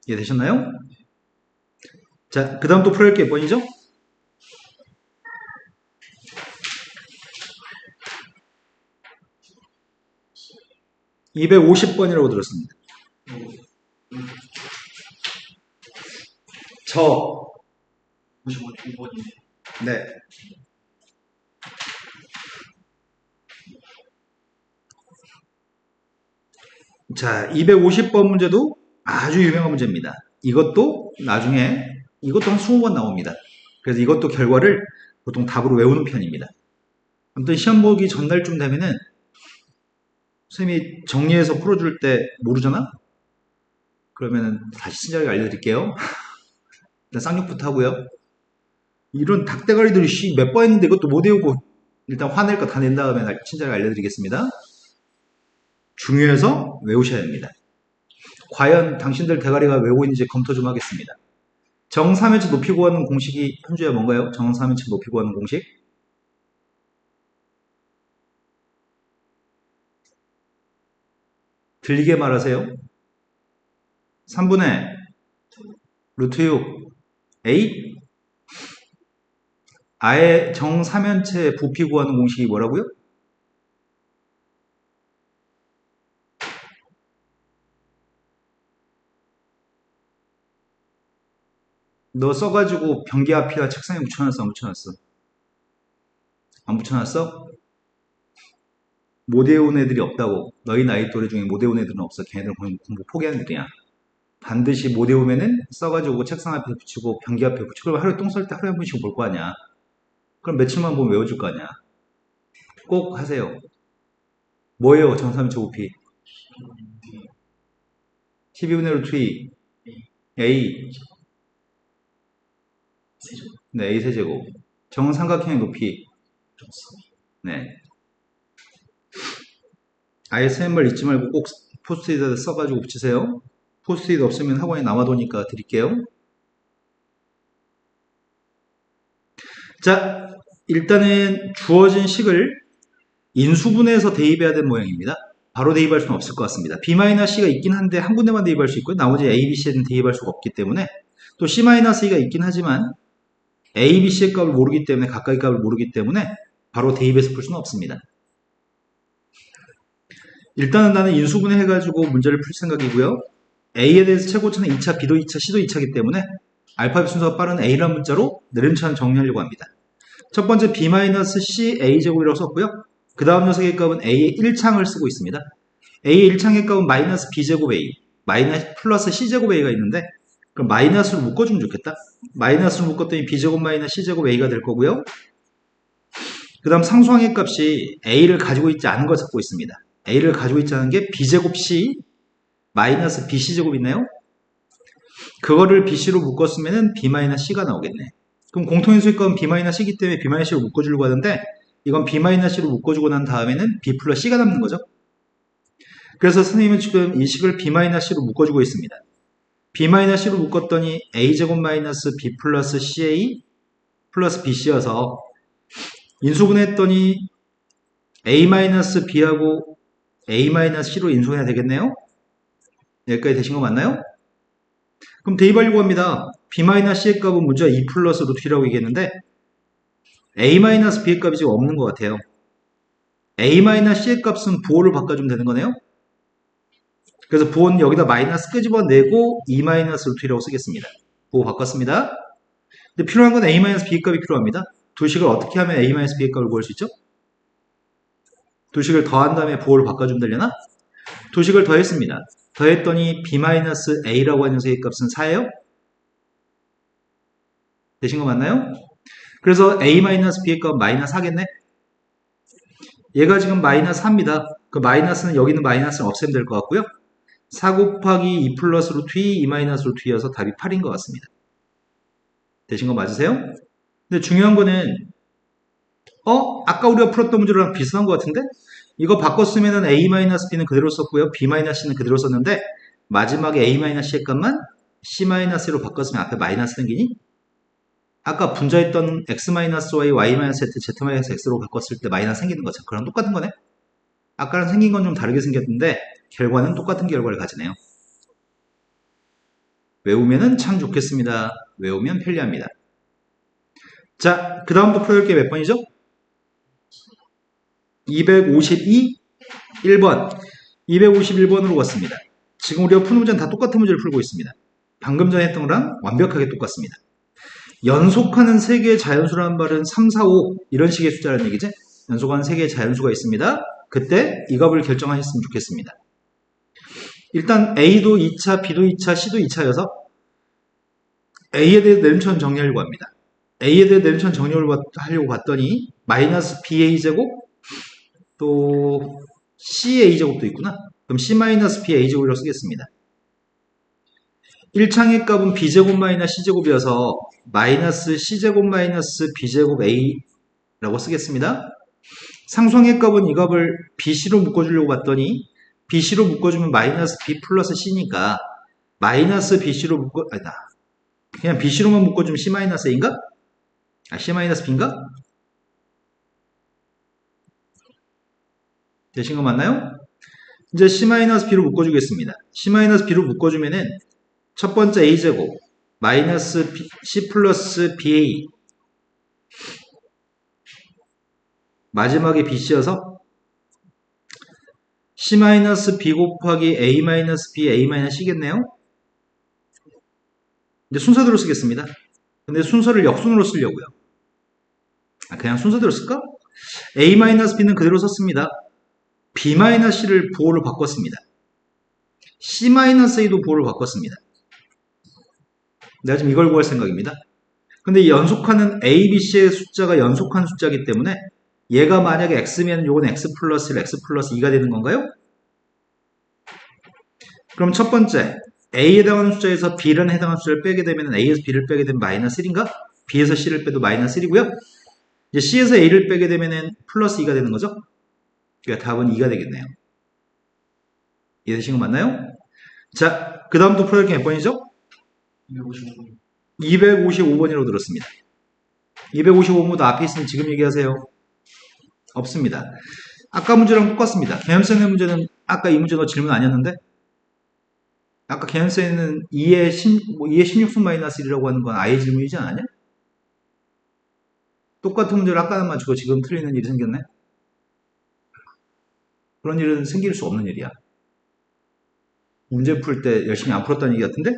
Speaker 1: 이해되셨나요? 자, 그 다음 또 풀어야 할 게 몇 번이죠? 250번이라고 들었습니다. 저
Speaker 2: 55번이네.
Speaker 1: 네. 자, 250번 문제도 아주 유명한 문제입니다. 이것도 나중에 이것도 한 20번 나옵니다. 그래서 이것도 결과를 보통 답으로 외우는 편입니다. 아무튼 시험 보기 전날쯤 되면은 선생님이 정리해서 풀어줄 때 모르잖아? 그러면은 다시 친절하게 알려드릴게요. 일단 쌍욕부터 하고요. 이런 닭대가리들이 몇 번 했는데 이것도 못 외우고 일단 화낼 거 다 낸 다음에 친절하게 알려드리겠습니다. 중요해서 외우셔야 합니다. 과연 당신들 대가리가 외우고 있는지 검토 좀 하겠습니다. 정삼면체 높이 구하는 공식이 현주야 뭔가요? 정삼면체 높이 구하는 공식? 들리게 말하세요. 3분의 루트 6 a 아예 정삼면체 부피 구하는 공식이 뭐라고요? 너 써가지고 변기 앞이나 책상에 붙여놨어? 안 붙여놨어? 안 붙여놨어? 못 외운 애들이 없다고. 너희 나이 또래 중에 못 외운 애들은 없어. 걔네들은 공부 포기하는 애들이야. 반드시 못 외우면은 써가지고 책상 앞에 붙이고 변기 앞에 붙이고 그럼 하루에 똥 쌀 때 하루에 한 번씩 볼 거 아니야. 그럼 며칠만 보면 외워줄 거 아니야. 꼭 하세요. 뭐예요? 정삼면체 부피 12분의 루트 2 a 네, a 세제곱 정삼각형의 높이 네. 아예 쓰는 잊지 말고 꼭 포스트잇에 써가지고 붙이세요. 포스트잇 없으면 학원에 남아도니까 드릴게요. 자, 일단은 주어진 식을 인수분해해서 대입해야 되는 모양입니다. 바로 대입할 수는 없을 것 같습니다. B-C가 있긴 한데 한 군데만 대입할 수 있고요. 나머지 A, B, C에는 대입할 수가 없기 때문에 또 C-E가 있긴 하지만 A, B, C의 값을 모르기 때문에 각각의 값을 모르기 때문에 바로 대입해서 풀 수는 없습니다. 일단은 나는 인수분해 해가지고 문제를 풀 생각이고요. A에 대해서 최고차는 2차, B도 2차, C도 2차이기 때문에 알파벳 순서가 빠른 A라는 문자로 느림차는 정리하려고 합니다. 첫 번째 B-C A제곱이라고 썼고요. 그 다음 녀석의 값은 A의 1창을 쓰고 있습니다. A의 1창의 값은 마이너스 B제곱 A, 마이너스 플러스 C제곱 A가 있는데 그럼 마이너스로 묶어주면 좋겠다. 마이너스로 묶었더니 B제곱 마이너스 C제곱 A가 될 거고요. 그 다음 상수항의 값이 A를 가지고 있지 않은 걸 찾고 있습니다. A를 가지고 있지 않은 게 B제곱 C 마이너스 bc제곱 있나요? 그거를 bc로 묶었으면은 b-c가 나오겠네. 그럼 공통인수의 건 b-c이기 때문에 b-c로 묶어주려고 하는데 이건 b-c로 묶어주고 난 다음에는 b 플러스 c가 남는 거죠. 그래서 선생님은 지금 이 식을 b-c로 묶어주고 있습니다. b-c로 묶었더니 a제곱 마이너스 b 플러스 ca 플러스 bc여서 인수분해했더니 a-b하고 a-c로 인수분해가 되겠네요. 여기까지 되신 거 맞나요? 그럼 대입하려고 합니다. b-c의 값은 문제가 2 플러스 루트 2라고 얘기했는데 a-b의 값이 지금 없는 것 같아요. a-c의 값은 부호를 바꿔주면 되는 거네요. 그래서 부호는 여기다 마이너스 끄집어내고 2 마이너스 루트 2라고 쓰겠습니다. 부호 바꿨습니다. 근데 필요한 건 a-b의 값이 필요합니다. 두 식을 어떻게 하면 a-b의 값을 구할 수 있죠? 두 식을 더한 다음에 부호를 바꿔주면 되려나? 두 식을 더했습니다. 더했더니 b-a라고 하는 녀석의 값은 4예요? 되신 거 맞나요? 그래서 a-b의 값은 마이너스 4겠네? 얘가 지금 마이너스 4입니다. 그 마이너스는 여기 있는 마이너스는 없애면 될 것 같고요. 4 곱하기 2 플러스 루트 2, 2 마이너스 루트 2여서 답이 8인 것 같습니다. 되신 거 맞으세요? 근데 중요한 거는 아까 우리가 풀었던 문제랑 비슷한 것 같은데? 이거 바꿨으면은 a-b는 그대로 썼고요. b-c는 그대로 썼는데 마지막에 a-c의 값만 c-로 바꿨으면 앞에 마이너스 생기니? 아까 분자했던 x-y, y-z, z-x로 바꿨을 때 마이너스 생기는 거죠. 그럼 똑같은 거네? 아까랑 생긴 건 좀 다르게 생겼는데 결과는 똑같은 결과를 가지네요. 외우면은 참 좋겠습니다. 외우면 편리합니다. 자, 그 다음부터 풀어볼 게 몇 번이죠? 252, 1번. 251번으로 갔습니다. 지금 우리가 푸는 문제는 다 똑같은 문제를 풀고 있습니다. 방금 전에 했던 거랑 완벽하게 똑같습니다. 연속하는 3개의 자연수라는 말은 3, 4, 5 이런 식의 숫자라는 얘기죠. 연속하는 3개의 자연수가 있습니다. 그때 이 값을 결정하셨으면 좋겠습니다. 일단 A도 2차, B도 2차, C도 2차여서 A에 대해 내림천 정리하려고 합니다. A에 대해 내림천 정리를 하려고 봤더니 마이너스 BA제곱 또 CA제곱도 있구나. 그럼 C-BA제곱이라고 쓰겠습니다. 1창의 값은 B제곱 마이너스 C제곱이어서 마이너스 C제곱 마이너스 B제곱 A라고 쓰겠습니다. 상수항의 값은 이 값을 BC로 묶어주려고 봤더니 BC로 묶어주면 마이너스 B 플러스 C니까 마이너스 BC로 그냥 BC로만 묶어주면 C-A인가? C-B인가? 되신 거 맞나요? 이제 C-B로 묶어주겠습니다. C-B로 묶어주면은 첫 번째 A제곱 마이너스 C 플러스 BA 마지막에 BC여서 C-B 곱하기 A-B, A-C겠네요? 이제 순서대로 쓰겠습니다. 근데 순서를 역순으로 쓰려고요. 그냥 순서대로 쓸까? A-B는 그대로 썼습니다. B-C를 부호를 바꿨습니다. C-A도 부호를 바꿨습니다. 내가 지금 이걸 구할 생각입니다. 근데 연속하는 A, B, C의 숫자가 연속한 숫자이기 때문에 얘가 만약에 X면 요건 X 플러스 1, X 플러스 2가 되는 건가요? 그럼 첫 번째 A에 해당하는 숫자에서 B라는 해당하는 숫자를 빼게 되면 A에서 B를 빼게 되면 마이너스 1인가? B에서 C를 빼도 마이너스 1이고요. 이제 C에서 A를 빼게 되면 플러스 2가 되는 거죠? 그러니까 답은 2가 되겠네요. 이해되신 거 맞나요? 자, 그 다음부터 풀어야 할 게 몇 번이죠?
Speaker 2: 255번.
Speaker 1: 255번이라고 들었습니다. 255번도 앞에 있으면 지금 얘기하세요. 없습니다. 아까 문제랑 똑같습니다. 개념성의 문제는 아까 이 문제가 질문 아니었는데 아까 개념성에는 2의 16승 마이너스 1이라고 하는 건 아예 질문이지 않았냐? 똑같은 문제를 아까는 맞추고 지금 틀리는 일이 생겼네? 그런 일은 생길 수 없는 일이야. 문제 풀 때 열심히 안 풀었다는 얘기 같은데?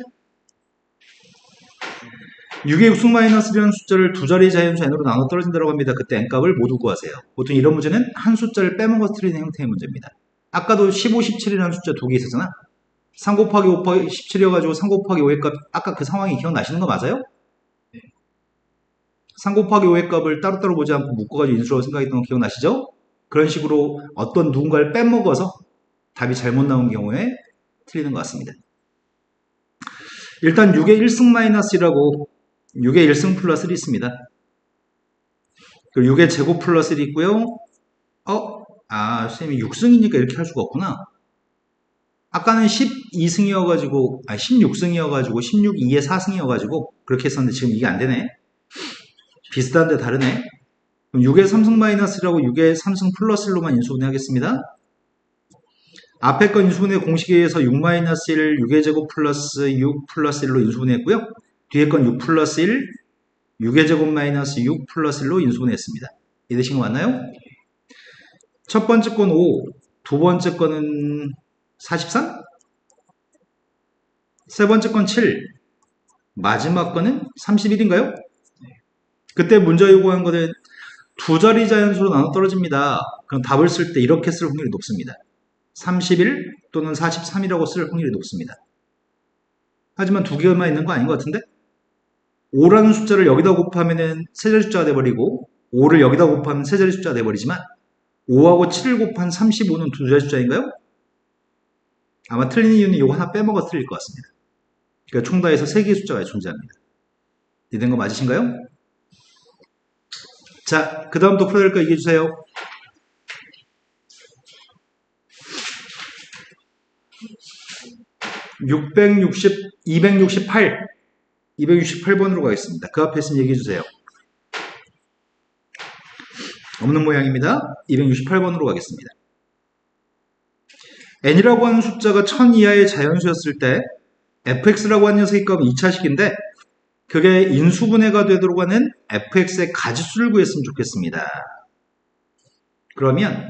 Speaker 1: 6의 6승 마이너스 1이라는 숫자를 두 자리 자연수 n으로 나눠 떨어진다고 합니다. 그때 n값을 모두 구하세요. 보통 이런 문제는 한 숫자를 빼먹어서 틀리는 형태의 문제입니다. 아까도 15, 17이라는 숫자 두 개 있었잖아? 3 곱하기 5 곱하기 17이어가지고 3 곱하기 5의 값, 아까 그 상황이 기억나시는 거 맞아요? 3 곱하기 5의 값을 따로따로 보지 않고 묶어가지고 인수라고 생각했던 거 기억나시죠? 그런 식으로 어떤 누군가를 빼먹어서 답이 잘못 나온 경우에 틀리는 것 같습니다. 일단 6의 1승 마이너스 1하고 6의 1승 플러스 1이 있습니다. 그리고 6의 제곱 플러스 1이 있고요. 선생님이 6승이니까 이렇게 할 수가 없구나. 아까는 12승이어가지고, 16승이어가지고, 16, 2의 4승이어가지고, 그렇게 했었는데 지금 이게 안 되네. 비슷한데 다르네. 그럼 6의 3승 마이너스라고 6의 3승 플러스 1로만 인수분해 하겠습니다. 앞에 건 인수분해 공식에 의해서 6 마이너스 1, 6의 제곱 플러스 6 플러스 1로 인수분해 했고요. 뒤에 건 6 플러스 1, 6의 제곱 마이너스 6 플러스 1로 인수분해 했습니다. 이해되신 거 맞나요? 첫 번째 건 5, 두 번째 거는 43? 세 번째 건 7, 마지막 거는 31인가요? 그때 문제 요구한 거는 두 자리 자연수로 나눠 떨어집니다. 그럼 답을 쓸 때 이렇게 쓸 확률이 높습니다. 31 또는 43이라고 쓸 확률이 높습니다. 하지만 두 개만 있는 거 아닌 것 같은데? 5라는 숫자를 여기다 곱하면 세 자리 숫자가 돼버리고 5를 여기다 곱하면 세 자리 숫자가 돼버리지만 5하고 7을 곱한 35는 두 자리 숫자인가요? 아마 틀린 이유는 이거 하나 빼먹어 틀릴 것 같습니다. 그러니까 총 다 해서 3개의 숫자가 존재합니다. 이해된 거 맞으신가요? 자, 그 다음 또 풀어야 될 거 얘기해 주세요. (660) 268번으로 가겠습니다. 그 앞에 있으면 얘기해 주세요. 없는 모양입니다. 268번으로 가겠습니다. n이라고 하는 숫자가 1000 이하의 자연수였을 때 fx라고 하는 녀석의 값은 2차식인데 그게 인수분해가 되도록 하는 fx의 가지수를 구했으면 좋겠습니다. 그러면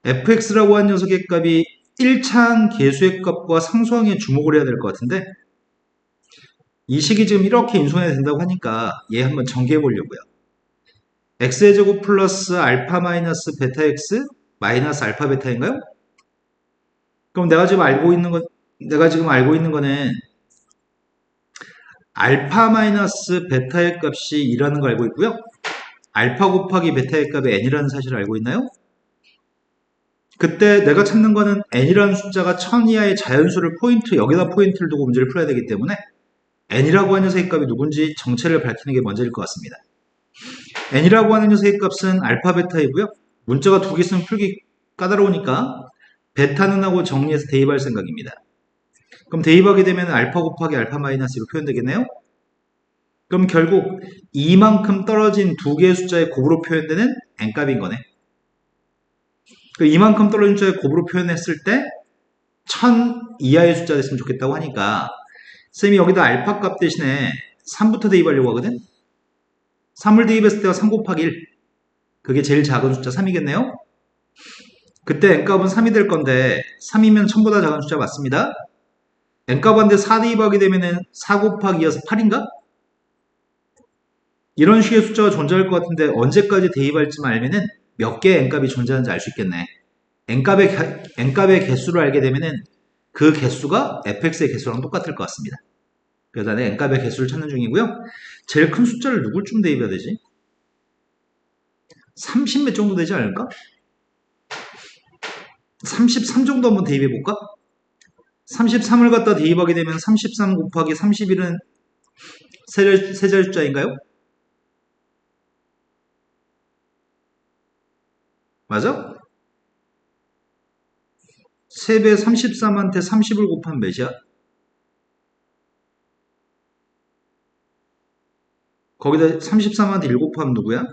Speaker 1: fx라고 하는 녀석의 값이 1차한 개수의 값과 상수항에 주목을 해야 될 것 같은데 이 식이 지금 이렇게 인수분해 된다고 하니까 얘 한번 정리해 보려고요. x의 제곱 플러스 알파 마이너스 베타 x 마이너스 알파 베타인가요? 그럼 내가 지금 알고 있는 거는 알파 마이너스 베타의 값이 2라는 걸 알고 있고요. 알파 곱하기 베타의 값이 n이라는 사실을 알고 있나요? 그때 내가 찾는 거는 n이라는 숫자가 1000 이하의 자연수를 여기다 포인트를 두고 문제를 풀어야 되기 때문에 n이라고 하는 녀석의 값이 누군지 정체를 밝히는 게 먼저일 것 같습니다. n이라고 하는 녀석의 값은 알파 베타이고요. 문자가 두 개 있으면 풀기 까다로우니까 베타는 하고 정리해서 대입할 생각입니다. 그럼 대입하게 되면 알파 곱하기 알파 마이너스로 표현되겠네요? 그럼 결국 이만큼 떨어진 두 개의 숫자의 곱으로 표현되는 n값인 거네. 이만큼 떨어진 숫자의 곱으로 표현했을 때 1000 이하의 숫자 됐으면 좋겠다고 하니까 쌤이 여기다 알파 값 대신에 3부터 대입하려고 하거든? 3을 대입했을 때가 3 곱하기 1. 그게 제일 작은 숫자 3이겠네요? 그때 n값은 3이 될 건데 3이면 1000보다 작은 숫자 맞습니다. n값한테 4 대입하게 되면 4 곱하기 2여서 8인가? 이런 식의 숫자가 존재할 것 같은데 언제까지 대입할지만 알면은 몇 개의 n값이 존재하는지 알 수 있겠네. n값의 개수를 알게 되면은 그 개수가 fx의 개수랑 똑같을 것 같습니다. 그래서 나는 n값의 개수를 찾는 중이고요. 제일 큰 숫자를 누굴쯤 대입해야 되지? 30 몇 정도 되지 않을까? 33 정도 한번 대입해볼까? 33을 갖다 대입하게 되면 33 곱하기 31은 세 자리 숫자인가요? 맞아? 3배 33한테 30을 곱하면 몇이야? 거기다 33한테 1 곱하면 누구야?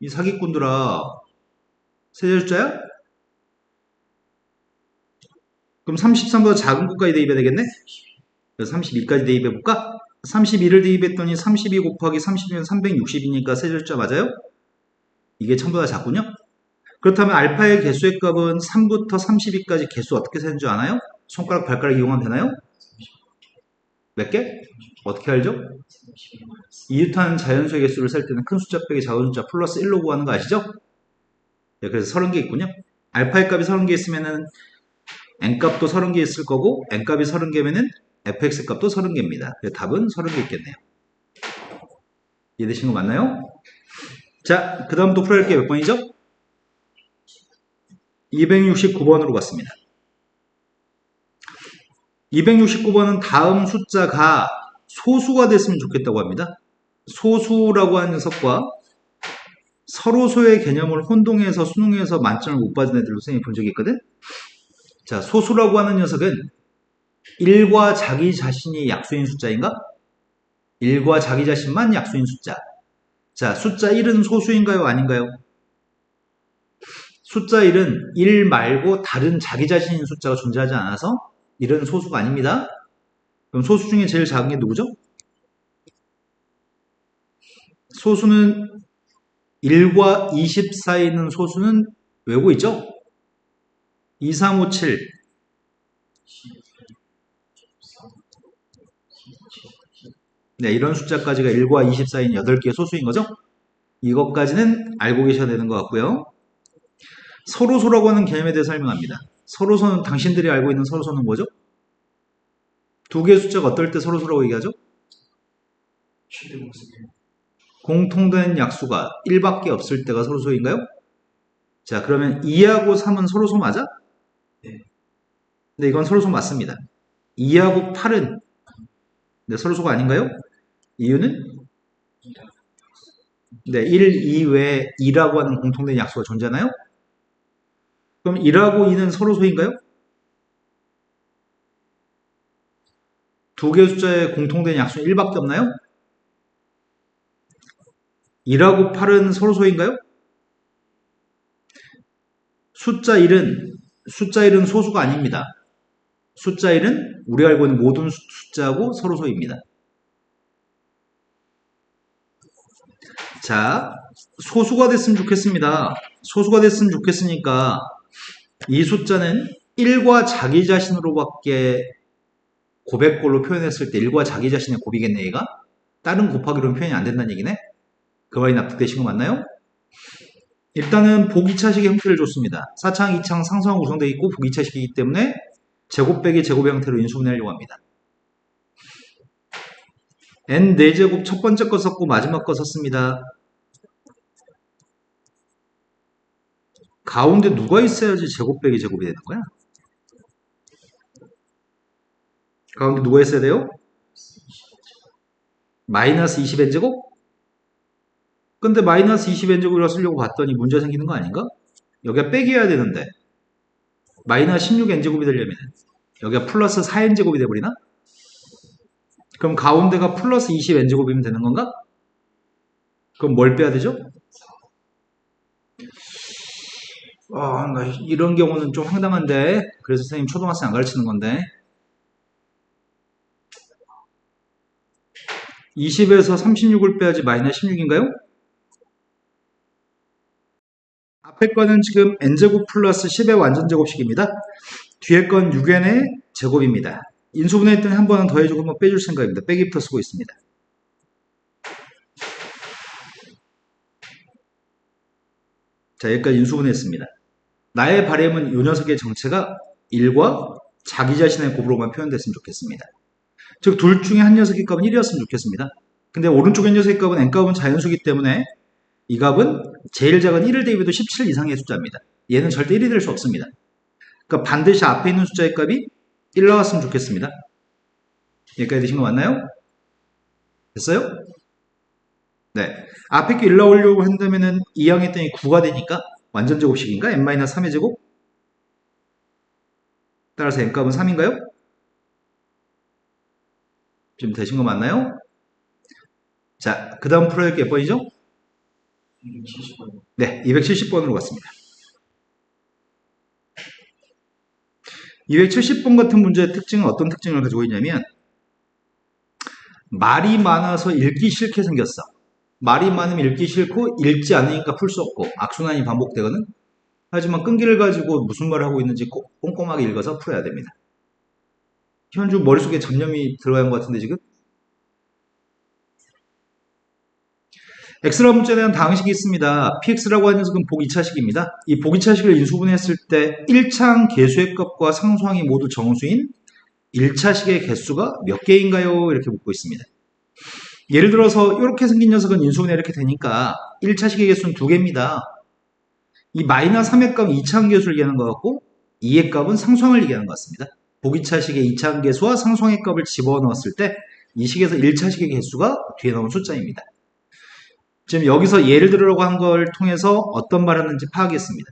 Speaker 1: 이 사기꾼들아, 세 자리 숫자야? 그럼 33보다 작은 것까지 대입해야 되겠네? 그래서 32까지 대입해볼까? 32를 대입했더니 32 곱하기 30이면 360이니까 세 자리 숫자 맞아요? 이게 1000보다 작군요? 그렇다면 알파의 개수의 값은 3부터 32까지 개수 어떻게 세는 줄 아나요? 손가락, 발가락 이용하면 되나요? 몇 개? 어떻게 알죠? 이웃한 자연수의 개수를 셀 때는 큰 숫자 빼기 작은 숫자 플러스 1로 구하는 거 아시죠? 네, 그래서 30개 있군요. 알파의 값이 30개 있으면은 n값도 30개 있을 거고 n값이 30개면은 fx 값도 30개입니다. 그래서 답은 30개 있겠네요. 이해되신 거 맞나요? 자, 그 다음 또 풀어야 할 게 몇 번이죠? 269번으로 갔습니다. 269번은 다음 숫자가 소수가 됐으면 좋겠다고 합니다. 소수라고 하는 녀석과 서로소의 개념을 혼동해서 수능에서 만점을 못 받은 애들로 선생님이 본 적이 있거든. 자, 소수라고 하는 녀석은 1과 자기 자신이 약수인 숫자인가? 1과 자기 자신만 약수인 숫자. 자, 숫자 1은 소수인가요? 아닌가요? 숫자 1은 1 말고 다른 자기 자신인 숫자가 존재하지 않아서 1은 소수가 아닙니다. 그럼 소수 중에 제일 작은 게 누구죠? 소수는 1과 20 사이에 있는 소수는 외우고 있죠? 2, 3, 5, 7. 네, 이런 숫자까지가 1과 20 사이인 8개의 소수인 거죠? 이것까지는 알고 계셔야 되는 것 같고요. 서로소라고 하는 개념에 대해 설명합니다. 서로소는 당신들이 알고 있는 서로소는 뭐죠? 두 개의 숫자가 어떨 때 서로소라고 얘기하죠? 공통된 약수가 1밖에 없을 때가 서로소인가요? 자, 그러면 2하고 3은 서로소 맞아? 네, 이건 서로소 맞습니다. 2하고 8은 네, 서로소가 아닌가요? 이유는? 네, 1, 2 외에 2라고 하는 공통된 약수가 존재하나요? 그럼 1하고 2는 서로소인가요? 두 개의 숫자의 공통된 약수는 1밖에 없나요? 1하고 8은 서로소인가요? 숫자 1은 소수가 아닙니다. 숫자 1은 우리가 알고 있는 모든 숫자하고 서로소입니다. 자, 소수가 됐으면 좋겠습니다. 소수가 됐으면 좋겠으니까 이 숫자는 1과 자기 자신으로밖에 곱했꼴로 표현했을 때 1과 자기 자신의 곱이겠네, 얘가? 다른 곱하기로는 표현이 안 된다는 얘기네? 그 말이 납득되신 거 맞나요? 일단은 보기차식의 형태를 줬습니다. 4창, 2창 상수항 구성되어 있고 보기차식이기 때문에 제곱 빼기 제곱의 형태로 인수분해하려고 합니다. n 4제곱 첫 번째 거 썼고 마지막 거 썼습니다. 가운데 누가 있어야지 제곱 빼기 제곱이 되는 거야? 가운데 누가 있어야 돼요? 마이너스 20n제곱? 근데 마이너스 20n제곱이라고 쓰려고 봤더니 문제 생기는 거 아닌가? 여기가 빼기 해야 되는데 마이너스 16n제곱이 되려면 여기가 플러스 4n제곱이 돼버리나? 그럼 가운데가 플러스 20n제곱이면 되는 건가? 그럼 뭘 빼야 되죠? 이런 경우는 좀 황당한데 그래서 선생님 초등학생 안 가르치는 건데 20에서 36을 빼야지 마이너스 16인가요? 앞에 거는 지금 n제곱 플러스 10의 완전제곱식입니다. 뒤에 건 6n의 제곱입니다. 인수분해할 때는 한 번은 더해주고 한번 빼줄 생각입니다. 빼기부터 쓰고 있습니다. 자, 여기까지 인수분해했습니다. 나의 바램은 이 녀석의 정체가 1과 자기 자신의 곱으로만 표현됐으면 좋겠습니다. 즉, 둘 중에 한 녀석의 값은 1이었으면 좋겠습니다. 근데 오른쪽의 녀석의 값은 n값은 자연수이기 때문에 이 값은 제일 작은 1을 대입해도 17 이상의 숫자입니다. 얘는 절대 1이 될 수 없습니다. 그러니까 반드시 앞에 있는 숫자의 값이 1 나왔으면 좋겠습니다. 여기까지 되신 거 맞나요? 됐어요? 네. 앞에 게 1 나오려고 한다면은 2항 했더니 9가 되니까 완전 제곱식인가? n-3의 제곱? 따라서 n값은 3인가요? 지금 되신 거 맞나요? 자, 그 다음 풀어야 할 게 몇 번이죠?
Speaker 2: 270번.
Speaker 1: 네, 270번으로 갔습니다. 270번 같은 문제의 특징은 어떤 특징을 가지고 있냐면 말이 많아서 읽기 싫게 생겼어. 말이 많으면 읽기 싫고 읽지 않으니까 풀 수 없고 악순환이 반복되거든. 하지만 끈기를 가지고 무슨 말을 하고 있는지 꼼꼼하게 읽어서 풀어야 됩니다. 현주 머릿속에 잡념이 들어간 것 같은데 지금? x라는 문자에 대한 다항식이 있습니다. px라고 하는 녀석은 복 2차식입니다. 이 복 2차식을 인수분해했을 때 1차항 개수의 값과 상수항이 모두 정수인 1차식의 개수가 몇 개인가요? 이렇게 묻고 있습니다. 예를 들어서 이렇게 생긴 녀석은 인수분해 이렇게 되니까 1차식의 개수는 2개입니다. 이 마이너스 3의 값은 2차항 개수를 얘기하는 것 같고 2의 값은 상수항을 얘기하는 것 같습니다. 보기차식의 2차 계수와 상수항의 값을 집어넣었을 때 이 식에서 1차식의 개수가 뒤에 나온 숫자입니다. 지금 여기서 예를 들으라고 한 걸 통해서 어떤 말을 하는지 파악했습니다.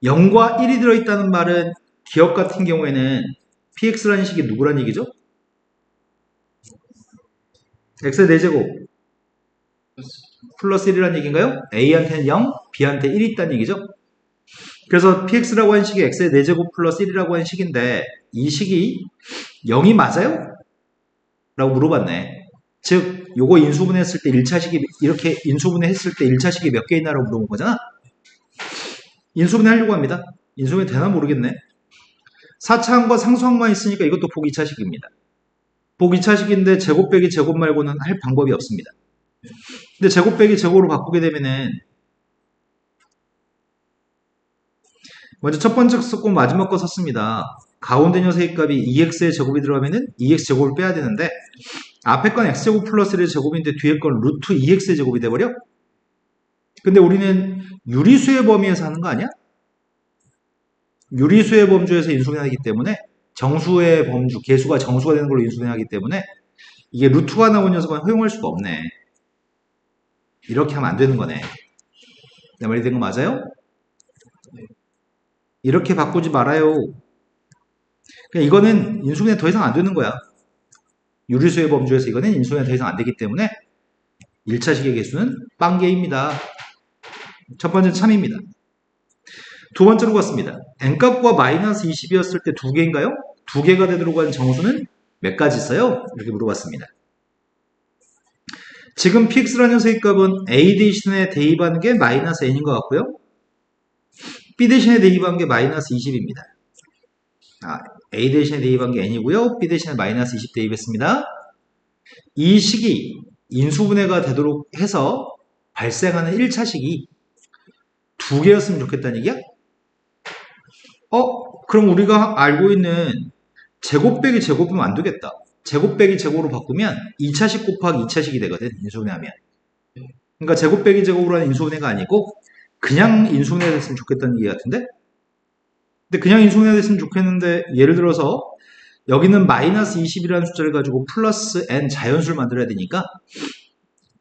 Speaker 1: 0과 1이 들어있다는 말은 기억 같은 경우에는 px라는 식이 누구란 얘기죠? x의 4제곱 플러스 1이라는 얘기인가요? a한테는 0, b한테 1이 있다는 얘기죠? 그래서 px라고 한 식이 x의 4제곱 플러스 1이라고 한 식인데 이 식이 0이 맞아요? 라고 물어봤네. 즉 요거 인수분해했을 때 1차식이 이렇게 인수분해했을 때 1차식이 몇 개 있나라고 물어본 거잖아. 인수분해 하려고 합니다. 인수분해 되나 모르겠네. 4차항과 상수항만 있으니까 이것도 복 2차식입니다. 복 2차식인데 제곱 빼기 제곱 말고는 할 방법이 없습니다. 근데 제곱 빼기 제곱으로 바꾸게 되면은 먼저 첫 번째 썼고 마지막 거 썼습니다. 가운데 녀석의 값이 2x의 제곱이 들어가면은 2x 제곱을 빼야 되는데 앞에 건 x제곱 플러스 1의 제곱인데 뒤에 건 루트 2x의 제곱이 돼버려? 근데 우리는 유리수의 범위에서 하는 거 아니야? 유리수의 범주에서 인수분해하기 때문에 정수의 범주, 개수가 정수가 되는 걸로 인수분해하기 때문에 이게 루트가 나온 녀석은 허용할 수가 없네. 이렇게 하면 안 되는 거네. 내 말이 된 거 맞아요? 이렇게 바꾸지 말아요. 그냥 이거는 인수분해 더 이상 안 되는 거야. 유리수의 범주에서 이거는 인수분해 더 이상 안 되기 때문에 1차식의 개수는 빵개입니다. 첫 번째 참입니다. 두 번째로 갔습니다. n값과 마이너스 20이었을 때 두 개인가요? 두 개가 되도록 한 정수는 몇 가지 있어요? 이렇게 물어봤습니다. 지금 px라는 녀석의 값은 a 대신에 대입한 게 마이너스 n인 것 같고요. b 대신에 대입한 게 마이너스 20입니다. a 대신에 대입한 게 n이고요. b 대신에 마이너스 20 대입했습니다. 이 식이 인수분해가 되도록 해서 발생하는 1차식이 두 개였으면 좋겠다는 얘기야? 그럼 우리가 알고 있는 제곱 빼기 제곱이면 안 되겠다. 제곱 빼기 제곱으로 바꾸면 2차식 곱하기 2차식이 되거든, 인수분해하면. 그러니까 제곱 빼기 제곱으로 하는 인수분해가 아니고 그냥 인수분해가 됐으면 좋겠다는 얘기 같은데? 근데 그냥 인수분해가 됐으면 좋겠는데 예를 들어서 여기는 마이너스 20이라는 숫자를 가지고 플러스 n 자연수를 만들어야 되니까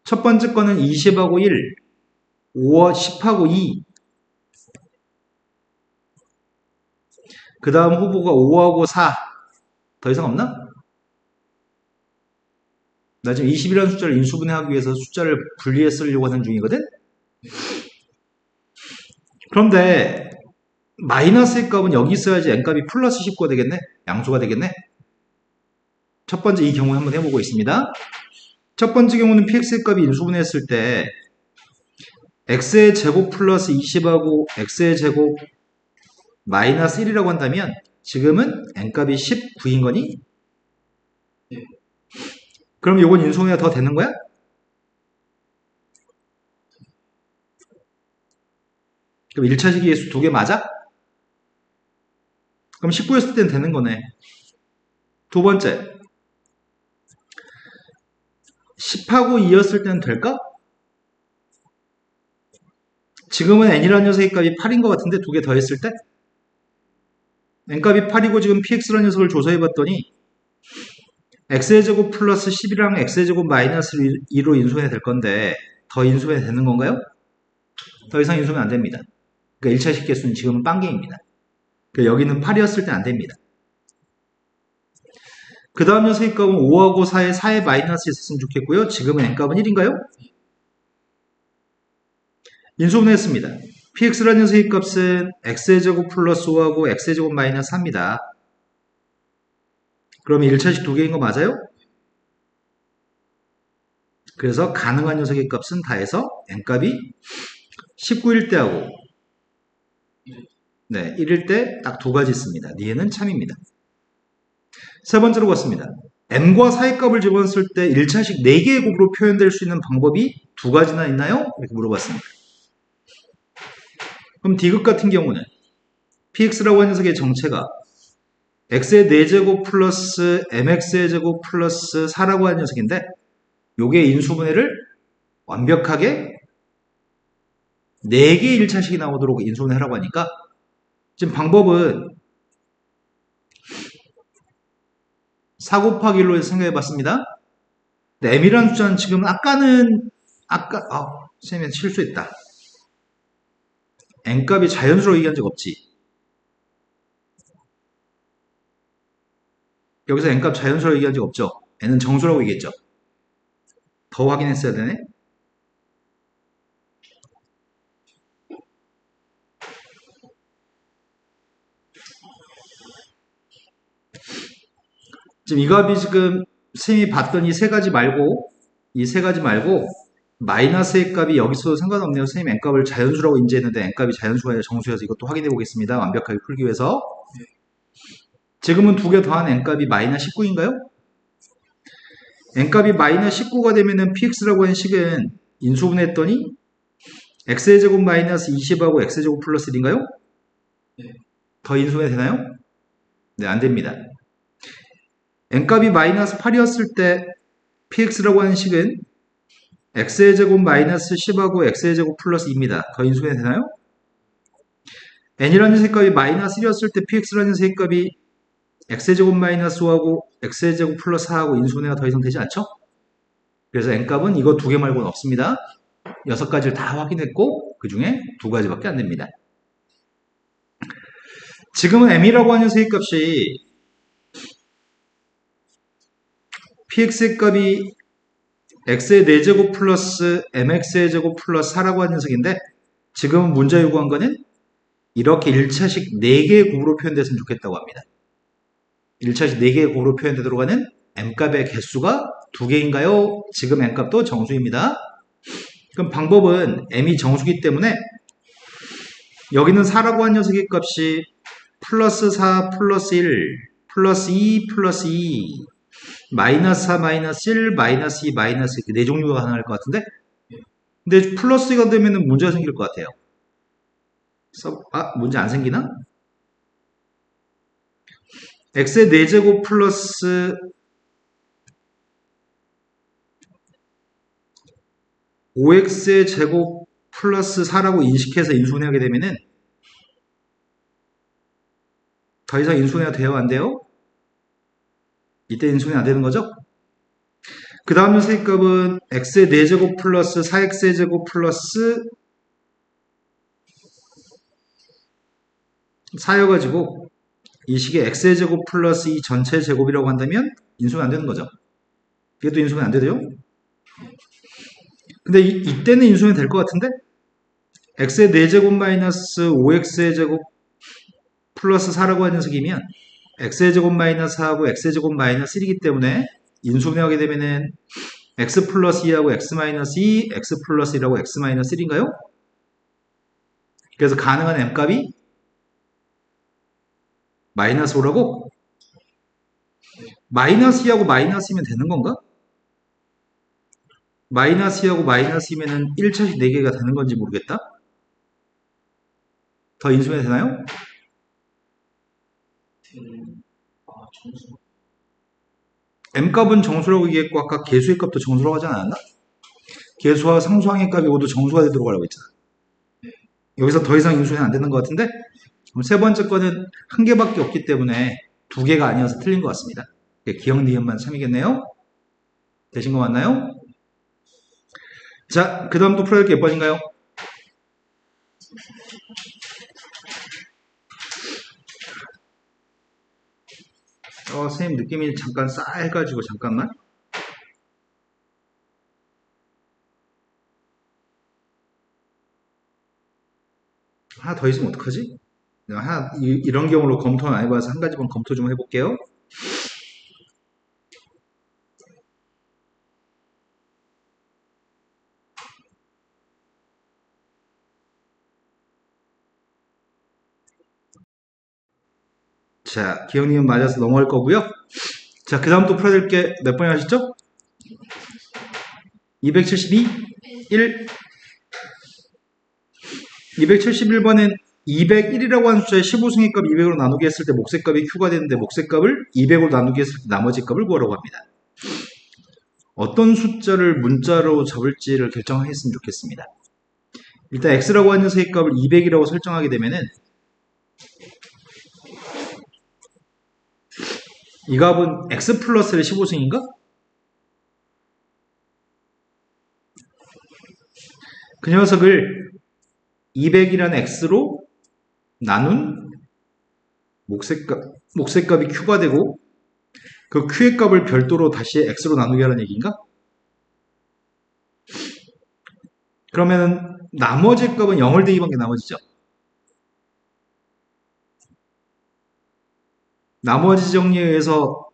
Speaker 1: 첫 번째 거는 20하고 1, 5, 10하고 2, 그 다음 후보가 5하고 4. 더 이상 없나? 나 지금 20이라는 숫자를 인수분해하기 위해서 숫자를 분리해 쓰려고 하는 중이거든? 그런데 마이너스의 값은 여기 있어야지 n값이 플러스 19가 되겠네? 양수가 되겠네? 첫 번째 이 경우 한번 해보고 있습니다. 첫 번째 경우는 px의 값이 인수분해했을 때 x의 제곱 플러스 20하고 x의 제곱 마이너스 1이라고 한다면 지금은 n값이 19인 거니? 그럼 이건 인수분해가 더 되는 거야? 그럼 1차식의 개수 두 개 맞아? 그럼 19였을 땐 되는 거네. 두 번째 10하고 2였을 때는 될까? 지금은 n이라는 녀석의 값이 8인 것 같은데 두 개 더했을 때? n값이 8이고 지금 px라는 녀석을 조사해봤더니 x의 제곱 플러스 10이랑 x의 제곱 마이너스 2로 인수분해 될 건데 더 인수분해 되는 건가요? 더 이상 인수분해 안 됩니다. 그러니까 1차식 개수는 지금은 빵개입니다. 그러니까 여기는 8이었을 때 안 됩니다. 그 다음 녀석의 값은 5하고 4에 4에 마이너스 있었으면 좋겠고요. 지금은 n값은 1인가요? 인수분해 했습니다. px라는 녀석의 값은 x의 제곱 플러스 5하고 x의 제곱 마이너스 4입니다. 그러면 1차식 두 개인 거 맞아요? 그래서 가능한 녀석의 값은 다 해서 n값이 19일 때하고 1일 때 딱 두 가지 있습니다. 니에는 참입니다. 세 번째로 갔습니다. n과 4의 값을 집어넣었을 때 1차식 4개의 곱으로 표현될 수 있는 방법이 두 가지나 있나요? 이렇게 물어봤습니다. 그럼 D급 같은 경우는 px라고 하는 녀석의 정체가 x의 4제곱 플러스 mx의 제곱 플러스 4라고 하는 녀석인데 요게 인수분해를 완벽하게 4개의 1차식이 나오도록 인수분해 하라고 하니까 지금 방법은 4 곱하기 1로 해서 생각해 봤습니다. m이라는 숫자는 지금 쌤이 실수했다. n값이 자연수로 얘기한 적 없지. 여기서 n값 자연수로 얘기한 적 없죠. n은 정수라고 얘기했죠. 더 확인했어야 되네. 지금 이 값이 지금 쌤이 봤던 이 세 가지 말고 마이너스의 값이 여기서도 상관없네요. 선생님 n값을 자연수라고 인지했는데 n값이 자연수가 아니라 정수여서 이것도 확인해 보겠습니다. 완벽하게 풀기 위해서. 지금은 두 개 더한 n값이 마이너스 19인가요? n값이 마이너스 19가 되면은 px라고 하는 식은 인수분해했더니 x의 제곱 마이너스 20하고 x의 제곱 플러스 1인가요? 더 인수분해 되나요? 네, 안 됩니다. n값이 마이너스 8이었을 때 px라고 하는 식은 x의 제곱 마이너스 10하고 x의 제곱 플러스 2입니다. 더 인수분해 되나요? n이라는 셋값이 마이너스 1이었을 때 px라는 셋값이 x의 제곱 마이너스 5하고 x의 제곱 플러스 4하고 인수분해가 더 이상 되지 않죠? 그래서 n값은 이거 두 개 말고는 없습니다. 6가지를 다 확인했고 그 중에 2가지밖에 안 됩니다. 지금은 m이라고 하는 셋값이 px의 값이 x의 4제곱 플러스 mx의 제곱 플러스 4라고 하는 녀석인데 지금은 문제 요구한 거는 이렇게 1차식 4개의 곱으로 표현됐으면 좋겠다고 합니다. 1차식 4개의 곱으로 표현되도록 하는 m값의 개수가 2개인가요? 지금 m값도 정수입니다. 그럼 방법은 m이 정수기 때문에 여기는 4라고 한 녀석의 값이 플러스 4 플러스 1 플러스 2 플러스 2 마이너스 4 마이너스 1 마이너스 2 마이너스 이렇게 네 종류가 가능할 것 같은데 근데 플러스가 되면 문제가 생길 것 같아요. 문제 안 생기나? x의 4제곱 플러스 5x의 제곱 플러스 4라고 인식해서 인수분해하게 되면은 더 이상 인수분해가 돼요? 안 돼요? 이때 인수분해 안 되는 거죠? 그 다음 녀석의 값은 x의 4제곱 플러스 4x의 제곱 플러스 4여가지고 이 식의 x의 제곱 플러스 이 전체 제곱이라고 한다면 인수분해 안 되는 거죠. 이게 또 인수분해 안 되죠? 근데 이때는 인수분해 될 것 같은데 x의 4제곱 마이너스 5x의 제곱 플러스 4라고 하는 녀석이면 x의 제곱 마이너스 4하고 x의 제곱 마이너스 1이기 때문에 인수분해하게 되면은 x 플러스 2하고 x 마이너스 2, x 플러스 1하고 x 마이너스 1인가요? 그래서 가능한 m값이 마이너스 5라고? 마이너스 2하고 마이너스 2면 되는 건가? 마이너스 2하고 마이너스 2면은 1차식 4개가 되는 건지 모르겠다. 더 인수분해 되나요?
Speaker 2: 정수.
Speaker 1: m값은 정수라고 얘기했고 아까 개수의 값도 정수라고 하지 않았나? 개수와 상수항의 값이 모두 정수가 되도록 하라고 했잖아. 여기서 더 이상 인수분해 안 되는 것 같은데 그럼 세 번째 거는 한 개밖에 없기 때문에 2개가 아니어서 틀린 것 같습니다. 기억 니은만 3이겠네요. 되신 거 맞나요? 자, 그 다음 또 풀어야 될 게 몇 번인가요? 선생님 느낌이 잠깐 싸해가지고 잠깐만. 하나 더 있으면 어떡하지? 내가 이런 경우로 검토는 안 해봐서 한 가지만 검토 좀 해볼게요. 자, 기억님은 맞아서 넘어갈 거고요. 자, 그 다음 또 풀어야 될 게 몇 번이 하셨죠? 272, 1. 271번은 201이라고 하는 숫자의 15승의 값 200으로 나누기 했을 때 몫의 값이 Q가 되는데 몫의 값을 200으로 나누기 했을 때 나머지 값을 구하라고 합니다. 어떤 숫자를 문자로 적을지를 결정했으면 좋겠습니다. 일단 X라고 하는 녀석의 값을 200이라고 설정하게 되면은 이 값은 x 플러스의 15승인가? 그 녀석을 200이라는 x로 나눈 목색값이 q가 되고 그 q의 값을 별도로 다시 x로 나누게 하는 얘기인가? 그러면 나머지 값은 0을 대입한 게 나머지죠. 나머지 정리에 의해서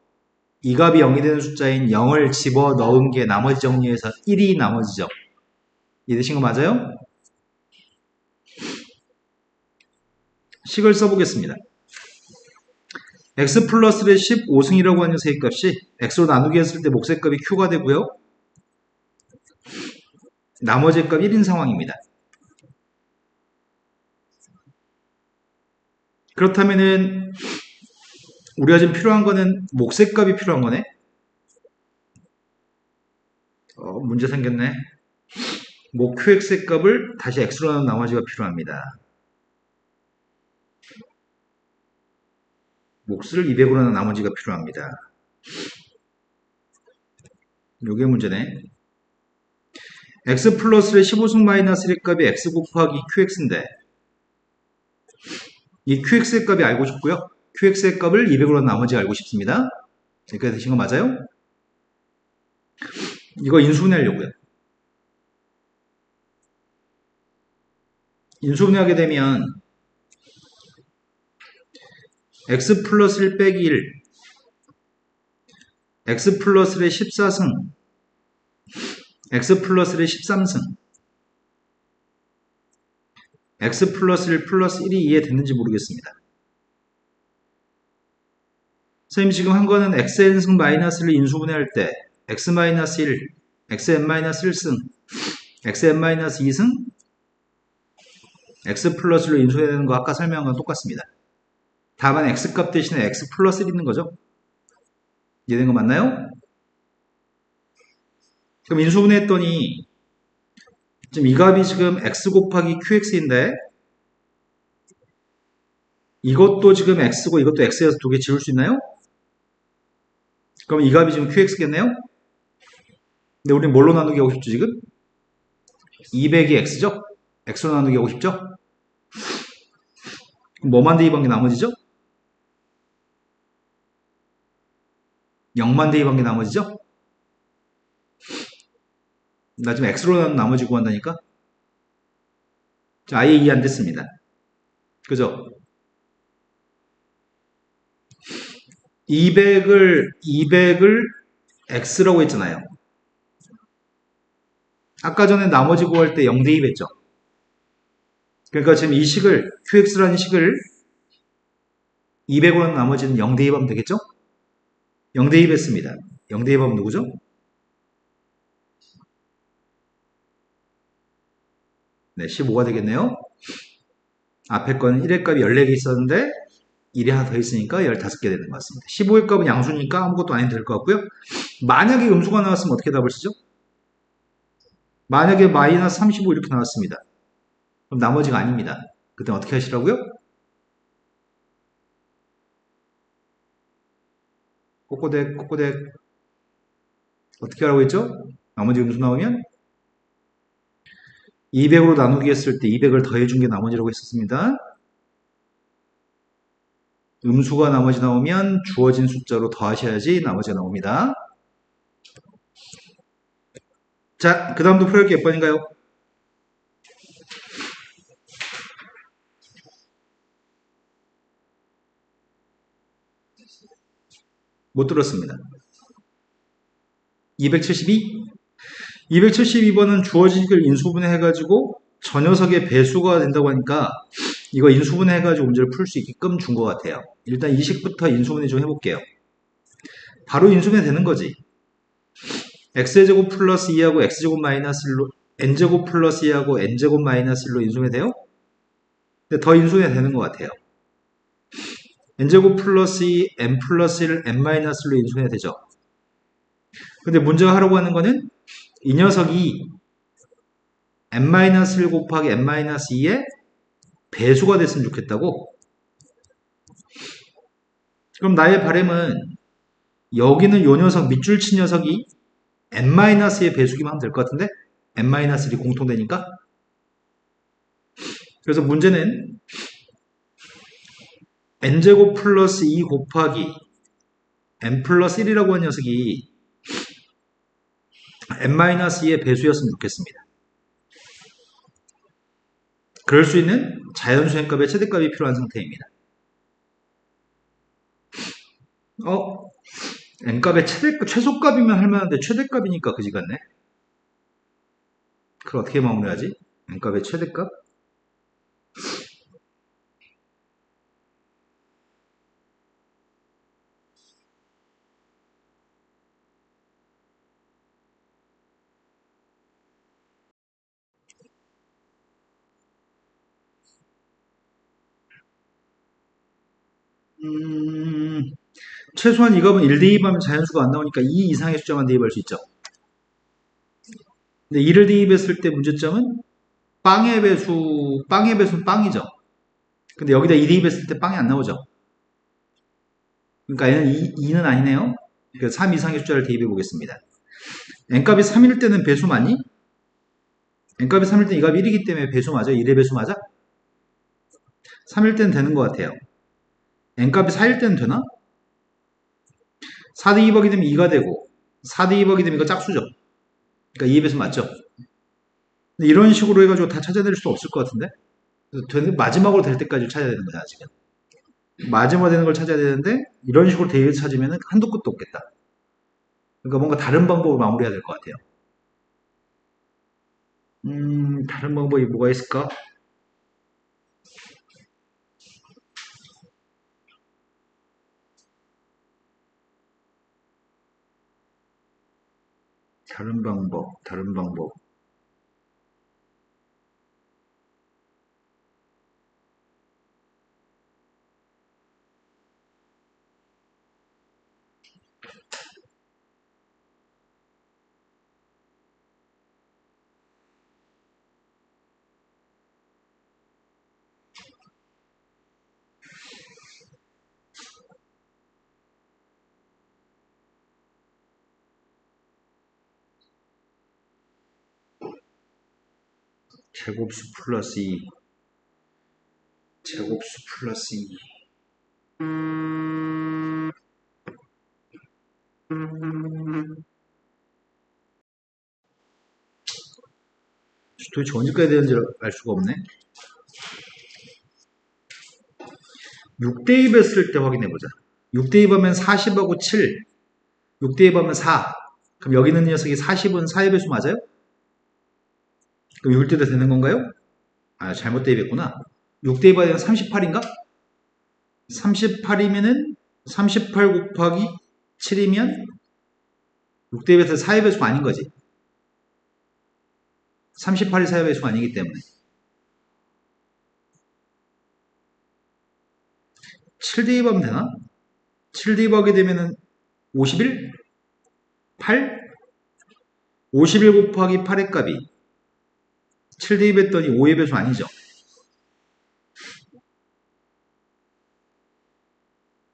Speaker 1: 이 값이 0이 되는 숫자인 0을 집어넣은 게 나머지 정리에서 1이 나머지죠. 이해되신 거 맞아요? 식을 써보겠습니다. x 플러스의 15승이라고 하는 세값이 x로 나누기 했을 때 목색값이 q가 되고요. 나머지 값 1인 상황입니다. 그렇다면은 우리가 지금 필요한 거는 목색값이 필요한 거네. 문제 생겼네. 목 qx의 값을 다시 x로 나눈 나머지가 필요합니다. 몫을 200으로 나눈 나머지가 필요합니다. 요게 문제네. x 플러스의 15승 마이너스 1의 값이 x 곱하기 qx인데 이 qx의 값이 알고 싶고요. qx의 값을 200으로 나눈 나머지가 알고 싶습니다. 여기까지 되신 거 맞아요? 이거 인수분해하려고요. 인수분해하게 되면 x 플러스 1 빼기 1 x 플러스의 14승 x 플러스의 13승 x 플러스 1 플러스 1이 이해됐는지 모르겠습니다. 선생님 지금 한 거는 xn승 마이너스를 인수분해할 때 x 마이너스 1, xn 마이너스 1승, xn 마이너스 2승, x 플러스로 인수해야 되는 거 아까 설명한 건 똑같습니다. 다만 x값 대신에 x 플러스 1 있는 거죠. 이해된 거 맞나요? 그럼 인수분해 했더니 지금 이 값이 지금 x 곱하기 qx인데 이것도 지금 x고 이것도 x여서 두 개 지울 수 있나요? 그럼 이 값이 지금 qx겠네요? 근데 우리는 뭘로 나누기 하고 싶죠 지금? 200이 x죠? x로 나누기 하고 싶죠? 그럼 뭐만 대입한 게 나머지죠? 0만 대입한 게 나머지죠? 나 지금 x로 나눈 나머지 구한다니까? 아예 이해 안 됐습니다. 그죠? 200을 x라고 했잖아요. 아까 전에 나머지 구할 때 0 대입했죠. 그러니까 지금 이 식을 qx라는 식을 200으로 나머지는 0 대입하면 되겠죠? 0 대입했습니다. 0 대입하면 누구죠? 네, 15가 되겠네요. 앞에 거는 1의 값이 14개 있었는데 1이 하나 더 있으니까 15개 되는 것 같습니다. 15의 값은 양수니까 아무것도 안 해도 될 것 같고요. 만약에 음수가 나왔으면 어떻게 답을 쓰죠? 만약에 마이너스 35 이렇게 나왔습니다. 그럼 나머지가 아닙니다. 그때 어떻게 하시라고요? 꼬꼬댁 어떻게 하라고 했죠? 나머지 음수 나오면 200으로 나누기 했을 때 200을 더해준 게 나머지라고 했었습니다. 음수가 나머지 나오면 주어진 숫자로 더하셔야지 나머지가 나옵니다. 자, 그 다음도 풀어볼 게 몇 번인가요? 못 들었습니다. 272? 272번은 주어진 걸 인수분해 해가지고 저 녀석의 배수가 된다고 하니까 이거 인수분해 해가지고 문제를 풀 수 있게끔 준 것 같아요. 일단 이 식부터 인수분해 좀 해볼게요. 바로 인수분해 되는 거지. x제곱 플러스 2하고 x제곱 마이너스 1로 n제곱 플러스 2하고 n제곱 마이너스 1로 인수분해 돼요? 근데 더 인수분해 되는 것 같아요. n제곱 플러스 2, n 플러스 1, n 마이너스 1로 인수분해 되죠. 근데 문제가 하려고 하는 거는 이 녀석이 n-1 곱하기 n-2의 배수가 됐으면 좋겠다고? 그럼 나의 바람은 여기는 요 녀석 밑줄 친 녀석이 n-의 배수기만 하면 될 것 같은데 n-1이 공통되니까. 그래서 문제는 n제곱 플러스 2 곱하기 n 플러스 1이라고 한 녀석이 n-2의 배수였으면 좋겠습니다. 그럴 수 있는 자연수 n값의 최대값이 필요한 상태입니다. n값의 최소값이면 할만한데 최대값이니까 그지 같네. 그걸 어떻게 마무리하지? n값의 최대값? 최소한 이 값은 1 대입하면 자연수가 안 나오니까 2 이상의 숫자만 대입할 수 있죠. 근데 2를 대입했을 때 문제점은 빵의 배수는 빵이죠. 근데 여기다 2 대입했을 때 빵이 안 나오죠. 그러니까 얘는 2는 아니네요. 그러니까 3 이상의 숫자를 대입해 보겠습니다. n값이 3일 때는 배수 맞니? n값이 3일 때는 이 값이 1이기 때문에 배수 맞아? 1의 배수 맞아? 3일 때는 되는 것 같아요. n값이 4일 때는 되나? 4 대입하게 되면 2가 되고 4 대입하게 되면 이거 짝수죠. 그러니까 2의 배수 맞죠? 근데 이런 식으로 해가지고 다 찾아낼 수 없을 것 같은데? 마지막으로 될 때까지 찾아야 되는 거잖아, 지금. 마지막으로 되는 걸 찾아야 되는데 이런 식으로 대입해서 찾으면 한도 끝도 없겠다. 그러니까 뭔가 다른 방법으로 마무리해야 될 것 같아요. 다른 방법이 뭐가 있을까? 다른 방법. 제곱수 플러스 2. 제곱수 플러스 2. 도대체 언제까지 되는지 알 수가 없네. 6대입했을 때 확인해보자. 6대입하면 40하고 7. 6대입하면 4. 그럼 여기 있는 녀석이 40은 4의 배수 맞아요? 그럼 6대도 되는 건가요? 아, 잘못 대입했구나. 6대입하면 38인가? 38이면은 38 곱하기 7이면 6대입해서 4의 배수가 아닌 거지. 38이 4의 배수가 아니기 때문에. 7 대입하면 되나? 7 대입하게 되면은 51? 8? 51 곱하기 8의 값이 7 대입했더니 5의 배수 아니죠.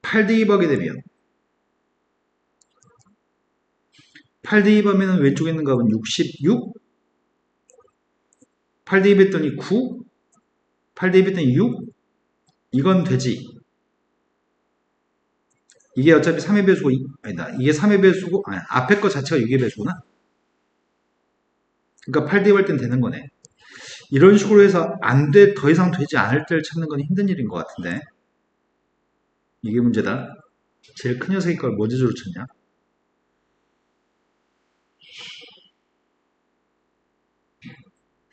Speaker 1: 8 대입하게 되면 8 대입하면 왼쪽에 있는 값은 66? 8 대입했더니 9? 8 대입했더니 6? 이건 되지. 이게 어차피 3의 배수고, 아니다. 이게 3의 배수고, 아니, 앞에 거 자체가 6의 배수구나. 그러니까 8 대입할 땐 되는 거네. 이런 식으로 해서 더 이상 되지 않을 때를 찾는 건 힘든 일인 것 같은데. 이게 문제다. 제일 큰 녀석의 걸 뭐 제조로 찾냐?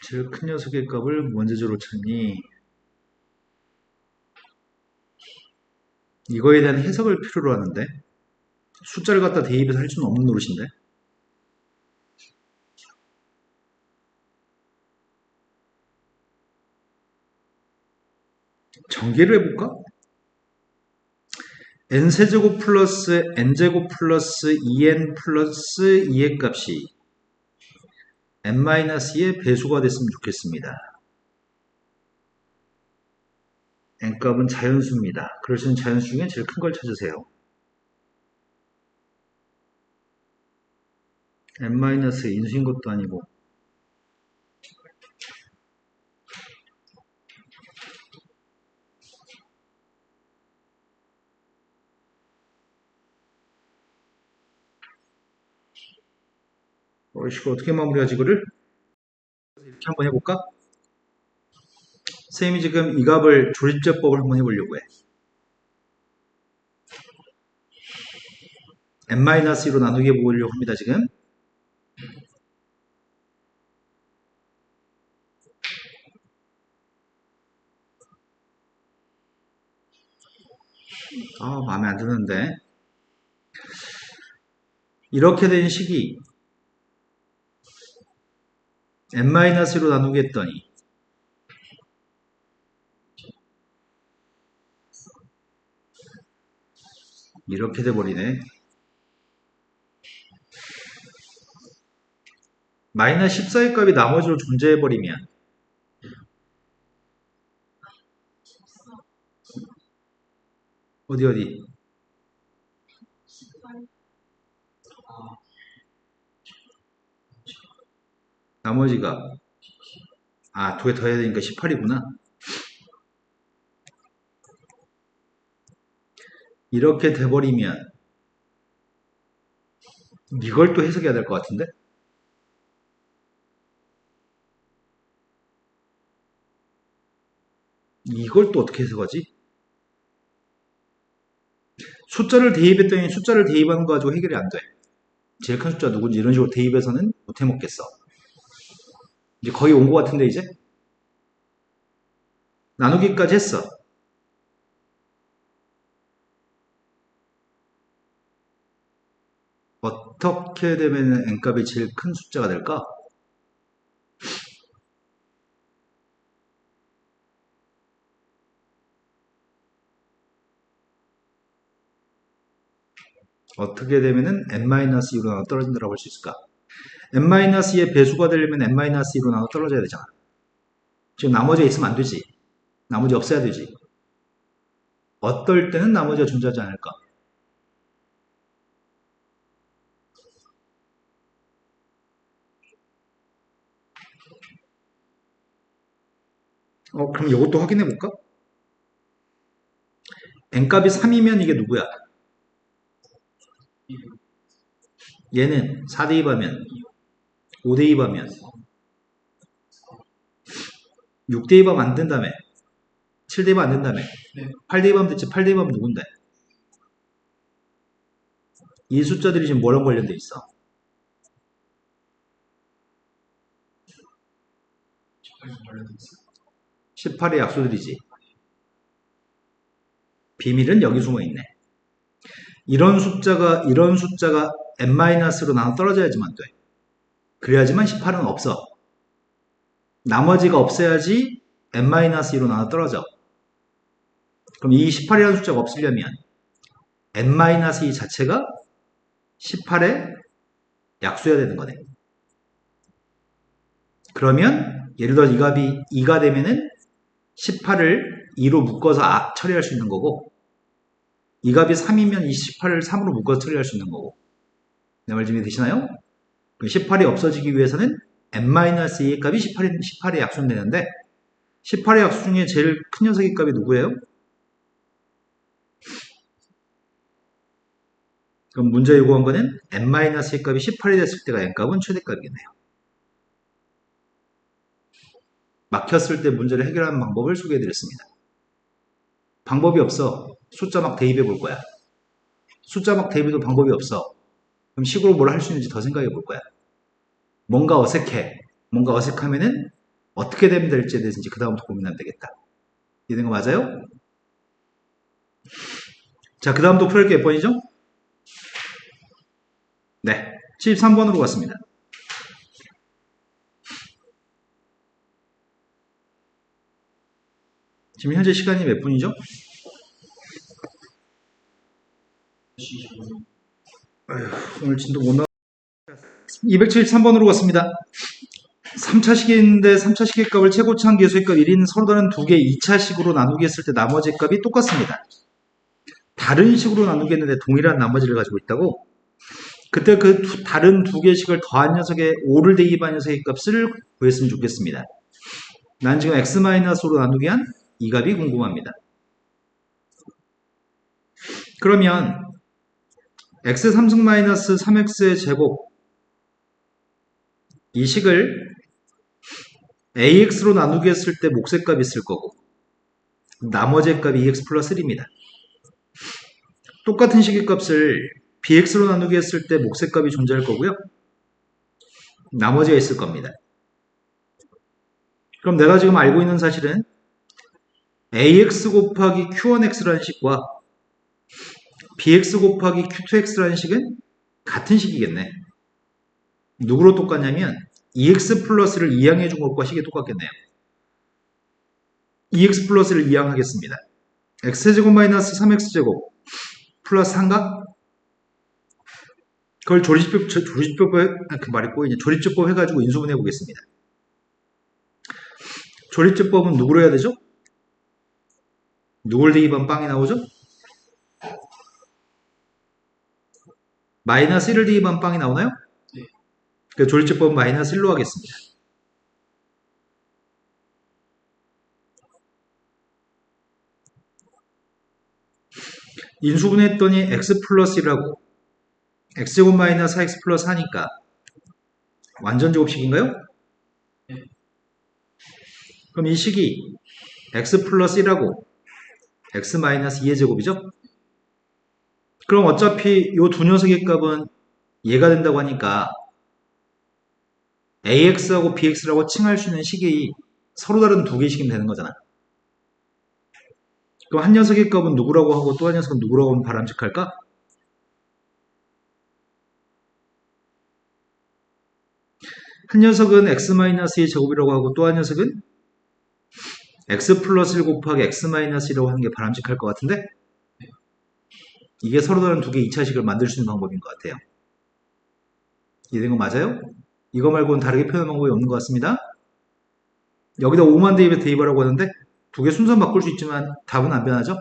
Speaker 1: 제일 큰 녀석의 값을 원제조로 찾니? 이거에 대한 해석을 필요로 하는데 숫자를 갖다 대입해서 할 수는 없는 노릇인데 전개를 해볼까? n세제곱 플러스 n제곱 플러스 2n 플러스 2의 값이 n-2의 배수가 됐으면 좋겠습니다. n값은 자연수입니다. 그럴 수 있는 자연수 중에 제일 큰 걸 찾으세요. n- 인수인 것도 아니고. 이거 어떻게 마무리하지, 이거를? 이렇게 한번 해볼까? 선생님이 지금 이 값을 조립제법을 한번 해보려고 해. n-2로 나누기 해보려고 합니다, 지금. 마음에 안 드는데. 이렇게 된 식이 n-로 나누기 했더니 이렇게 돼버리네. 마이너스 14의 값이 나머지로 존재해버리면 어디 나머지가 두 개 더 해야 되니까 18이구나. 이렇게 돼버리면 이걸 또 해석해야 될 것 같은데? 이걸 또 어떻게 해석하지? 숫자를 대입했더니 숫자를 대입하는 거 가지고 해결이 안 돼. 제일 큰 숫자 누군지 이런 식으로 대입해서는 못 해먹겠어. 이제 거의 온 것 같은데 이제? 나누기까지 했어. 어떻게 되면 n값이 제일 큰 숫자가 될까? 어떻게 되면은 n-2로 나눠 떨어진다고 할 수 있을까? n-2의 배수가 되려면 n-2로 나눠 떨어져야 되잖아. 지금 나머지가 있으면 안 되지. 나머지 없어야 되지. 어떨 때는 나머지가 존재하지 않을까? 그럼 이것도 확인해 볼까? n값이 3이면 이게 누구야? 얘는 4대2 하면 5대2 하면 6대2 하면 안 된다며. 7대2 하면 안 된다며. 8대2 하면 됐지. 8대2 하면 누군데? 이 숫자들이 지금 뭐랑 관련돼 있어? 18의 약수들이지. 비밀은 여기 숨어 있네. 이런 숫자가 n-로 나눠 떨어져야지만 돼. 그래야지만 18은 없어. 나머지가 없어야지 n-2로 나눠 떨어져. 그럼 이 18이라는 숫자가 없으려면 n-2 자체가 18의 약수여야 되는 거네. 그러면 예를 들어 이 값이 2가 되면은 18을 2로 묶어서 처리할 수 있는 거고, 이 값이 3이면 이 18을 3으로 묶어서 처리할 수 있는 거고. 내 말 좀 이해되시나요? 18이 없어지기 위해서는 n-2의 값이 18의 약수는 되는데, 18의 약수 중에 제일 큰 녀석의 값이 누구예요? 그럼 문제 요구한 거는 n-의 값이 18이 됐을 때가 n값은 최대값이겠네요. 막혔을 때 문제를 해결하는 방법을 소개해드렸습니다. 방법이 없어. 숫자 막 대입해 볼 거야. 숫자 막 대입해도 방법이 없어. 그럼 식으로 뭘 할 수 있는지 더 생각해 볼 거야. 뭔가 어색해. 뭔가 어색하면은 어떻게 되면 될지에 대해서 이제 그 다음부터 고민하면 되겠다. 이해된 거 맞아요? 자, 그 다음도 풀 게 몇 번이죠? 네. 73번으로 갔습니다. 지금 현재 시간이 몇 분이죠? 오늘 진도 못 나와. 273번으로 갔습니다. 3차 시계인데 3차 시계 값을 최고차항 계수의 값 1인 서로 다른 두 개 2차 식으로 나누기 했을 때 나머지 값이 똑같습니다. 다른 식으로 나누기 했는데 동일한 나머지를 가지고 있다고? 그때 다른 두 개씩을 더한 녀석의 5를 대입한 녀석의 값을 구했으면 좋겠습니다. 난 지금 x-5로 나누기 한 이 값이 궁금합니다. 그러면 x 3승 마이너스 3x의 제곱 이 식을 ax로 나누기 했을 때 몫의 값이 있을 거고 나머지 값이 2x 플러스 1입니다. 똑같은 식의 값을 bx로 나누기 했을 때 몫의 값이 존재할 거고요. 나머지가 있을 겁니다. 그럼 내가 지금 알고 있는 사실은 ax 곱하기 q1x라는 식과 bx 곱하기 q2x라는 식은 같은 식이겠네. 누구로 똑같냐면 2x 플러스를 이항해 준 것과 식이 똑같겠네요. 2x 플러스를 이항하겠습니다. x제곱 마이너스 3x제곱 플러스 3가 그걸 조립제법 해가지고 인수분해 보겠습니다. 조립제법은 누구로 해야 되죠? 누굴 대입하면 빵이 나오죠? 마이너스 1을 대입하면 빵이 나오나요?
Speaker 2: 네.
Speaker 1: 그 조립제법은 마이너스 1로 하겠습니다. 인수분해했더니 x 플러스 1하고 x제곱 마이너스 4x 플러스 4니까 완전 제곱식인가요?
Speaker 2: 네.
Speaker 1: 그럼 이 식이 x 플러스 1하고 x 마이너스 2의 제곱이죠? 그럼 어차피 이 두 녀석의 값은 얘가 된다고 하니까 ax하고 bx라고 칭할 수 있는 식이 서로 다른 두 개의 식이면 되는 거잖아. 그럼 한 녀석의 값은 누구라고 하고 또 한 녀석은 누구라고 하면 바람직할까? 한 녀석은 x-2의 제곱이라고 하고 또 한 녀석은 x 플러스 1 곱하기 x-1이라고 하는 게 바람직할 것 같은데 이게 서로 다른 두 개의 2차식을 만들 수 있는 방법인 것 같아요. 이해된 거 맞아요? 이거 말고는 다르게 표현하는 방법이 없는 것 같습니다. 여기다 5만 대입하라고 하는데 두 개 순서 바꿀 수 있지만 답은 안 변하죠?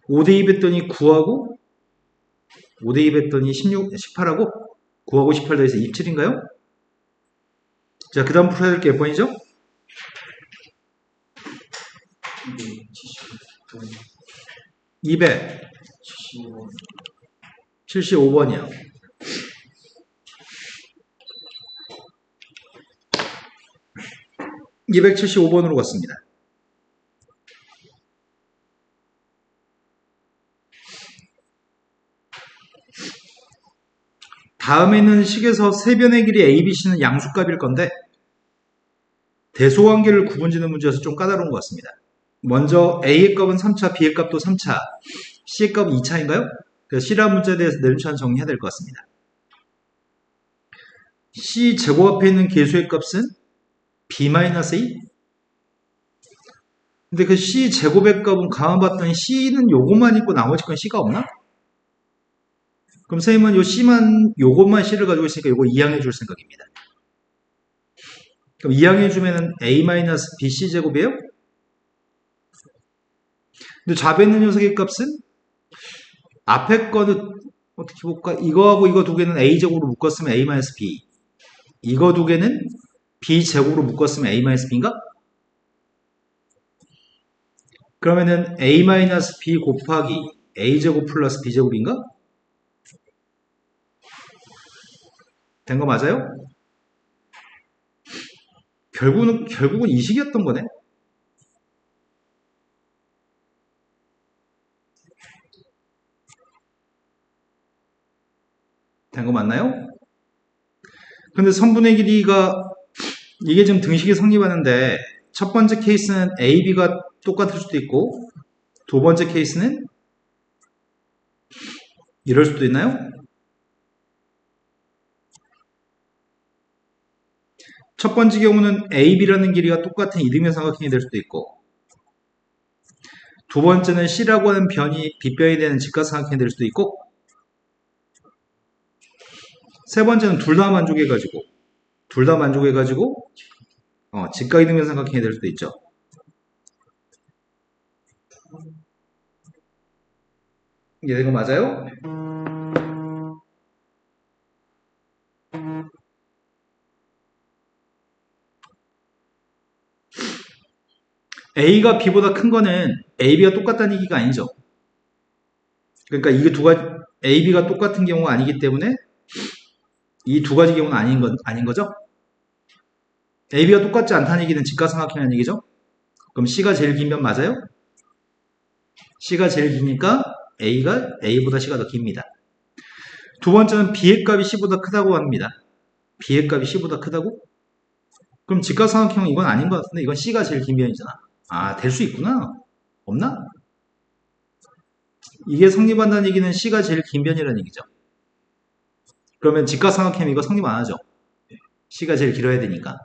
Speaker 1: 5 대입했더니 9하고 5 대입했더니 18하고 9하고 18 더해서 27인가요? 자, 그 다음 풀어야 될 게 몇 번이죠? 275번이요. 275번으로 갔습니다. 다음에 있는 식에서 세 변의 길이 A, B, C는 양수값일 건데 대소관계를 구분짓는 문제여서 좀 까다로운 것 같습니다. 먼저 A의 값은 3차, B의 값도 3차, C의 값은 2차인가요? 그래서 C라는 문제에 대해서 내림차는 정리해야 될 것 같습니다. C 제곱 앞에 있는 계수의 값은 B-A? 근데 그 C 제곱의 값은 가만 봤더니 C는 요것만 있고 나머지 건 C가 없나? 그럼 선생님은 요 C만, 요것만 C를 가지고 있으니까 요거 이항해 줄 생각입니다. 그럼 이항해 주면은 A-BC 제곱이에요? 근데 좌변에 있는 녀석의 값은 앞에 거는 어떻게 볼까? 이거하고 이거 두 개는 A 제곱으로 묶었으면 A-B. 이거 두 개는 B 제곱으로 묶었으면 A-B인가? 그러면은 A-B 곱하기 A 제곱 플러스 B 제곱인가? 된 거 맞아요? 결국은 이 식이었던 거네. 된 거 맞나요? 근데 선분의 길이가 이게 지금 등식이 성립하는데 첫 번째 케이스는 A, B가 똑같을 수도 있고 두 번째 케이스는 이럴 수도 있나요? 첫 번째 경우는 A, B라는 길이가 똑같은 이등변 삼각형이 될 수도 있고 두 번째는 C라고 하는 변이 빗변이 되는 직각삼각형이 될 수도 있고 세 번째는 둘 다 만족해가지고 직각 이등변 삼각형이 될 수도 있죠. 이해된 거 맞아요? A가 B보다 큰 거는 A, B가 똑같다는 얘기가 아니죠. 그러니까 이게 두 가지, A, B가 똑같은 경우가 아니기 때문에 이 두 가지 경우는 아닌 거죠. A, B가 똑같지 않다는 얘기는 직가삼각형이라는 얘기죠. 그럼 C가 제일 긴 변 맞아요? C가 제일 기니까 A가 A보다 C가 더 깁니다. 두 번째는 B의 값이 C보다 크다고 합니다. B의 값이 C보다 크다고? 그럼 직가삼각형 이건 아닌 것 같은데 이건 C가 제일 긴 변이잖아. 아, 될 수 있구나. 없나? 이게 성립한다는 얘기는 C가 제일 긴 변이라는 얘기죠. 그러면 직가삼각형 이거 성립 안 하죠. C가 제일 길어야 되니까.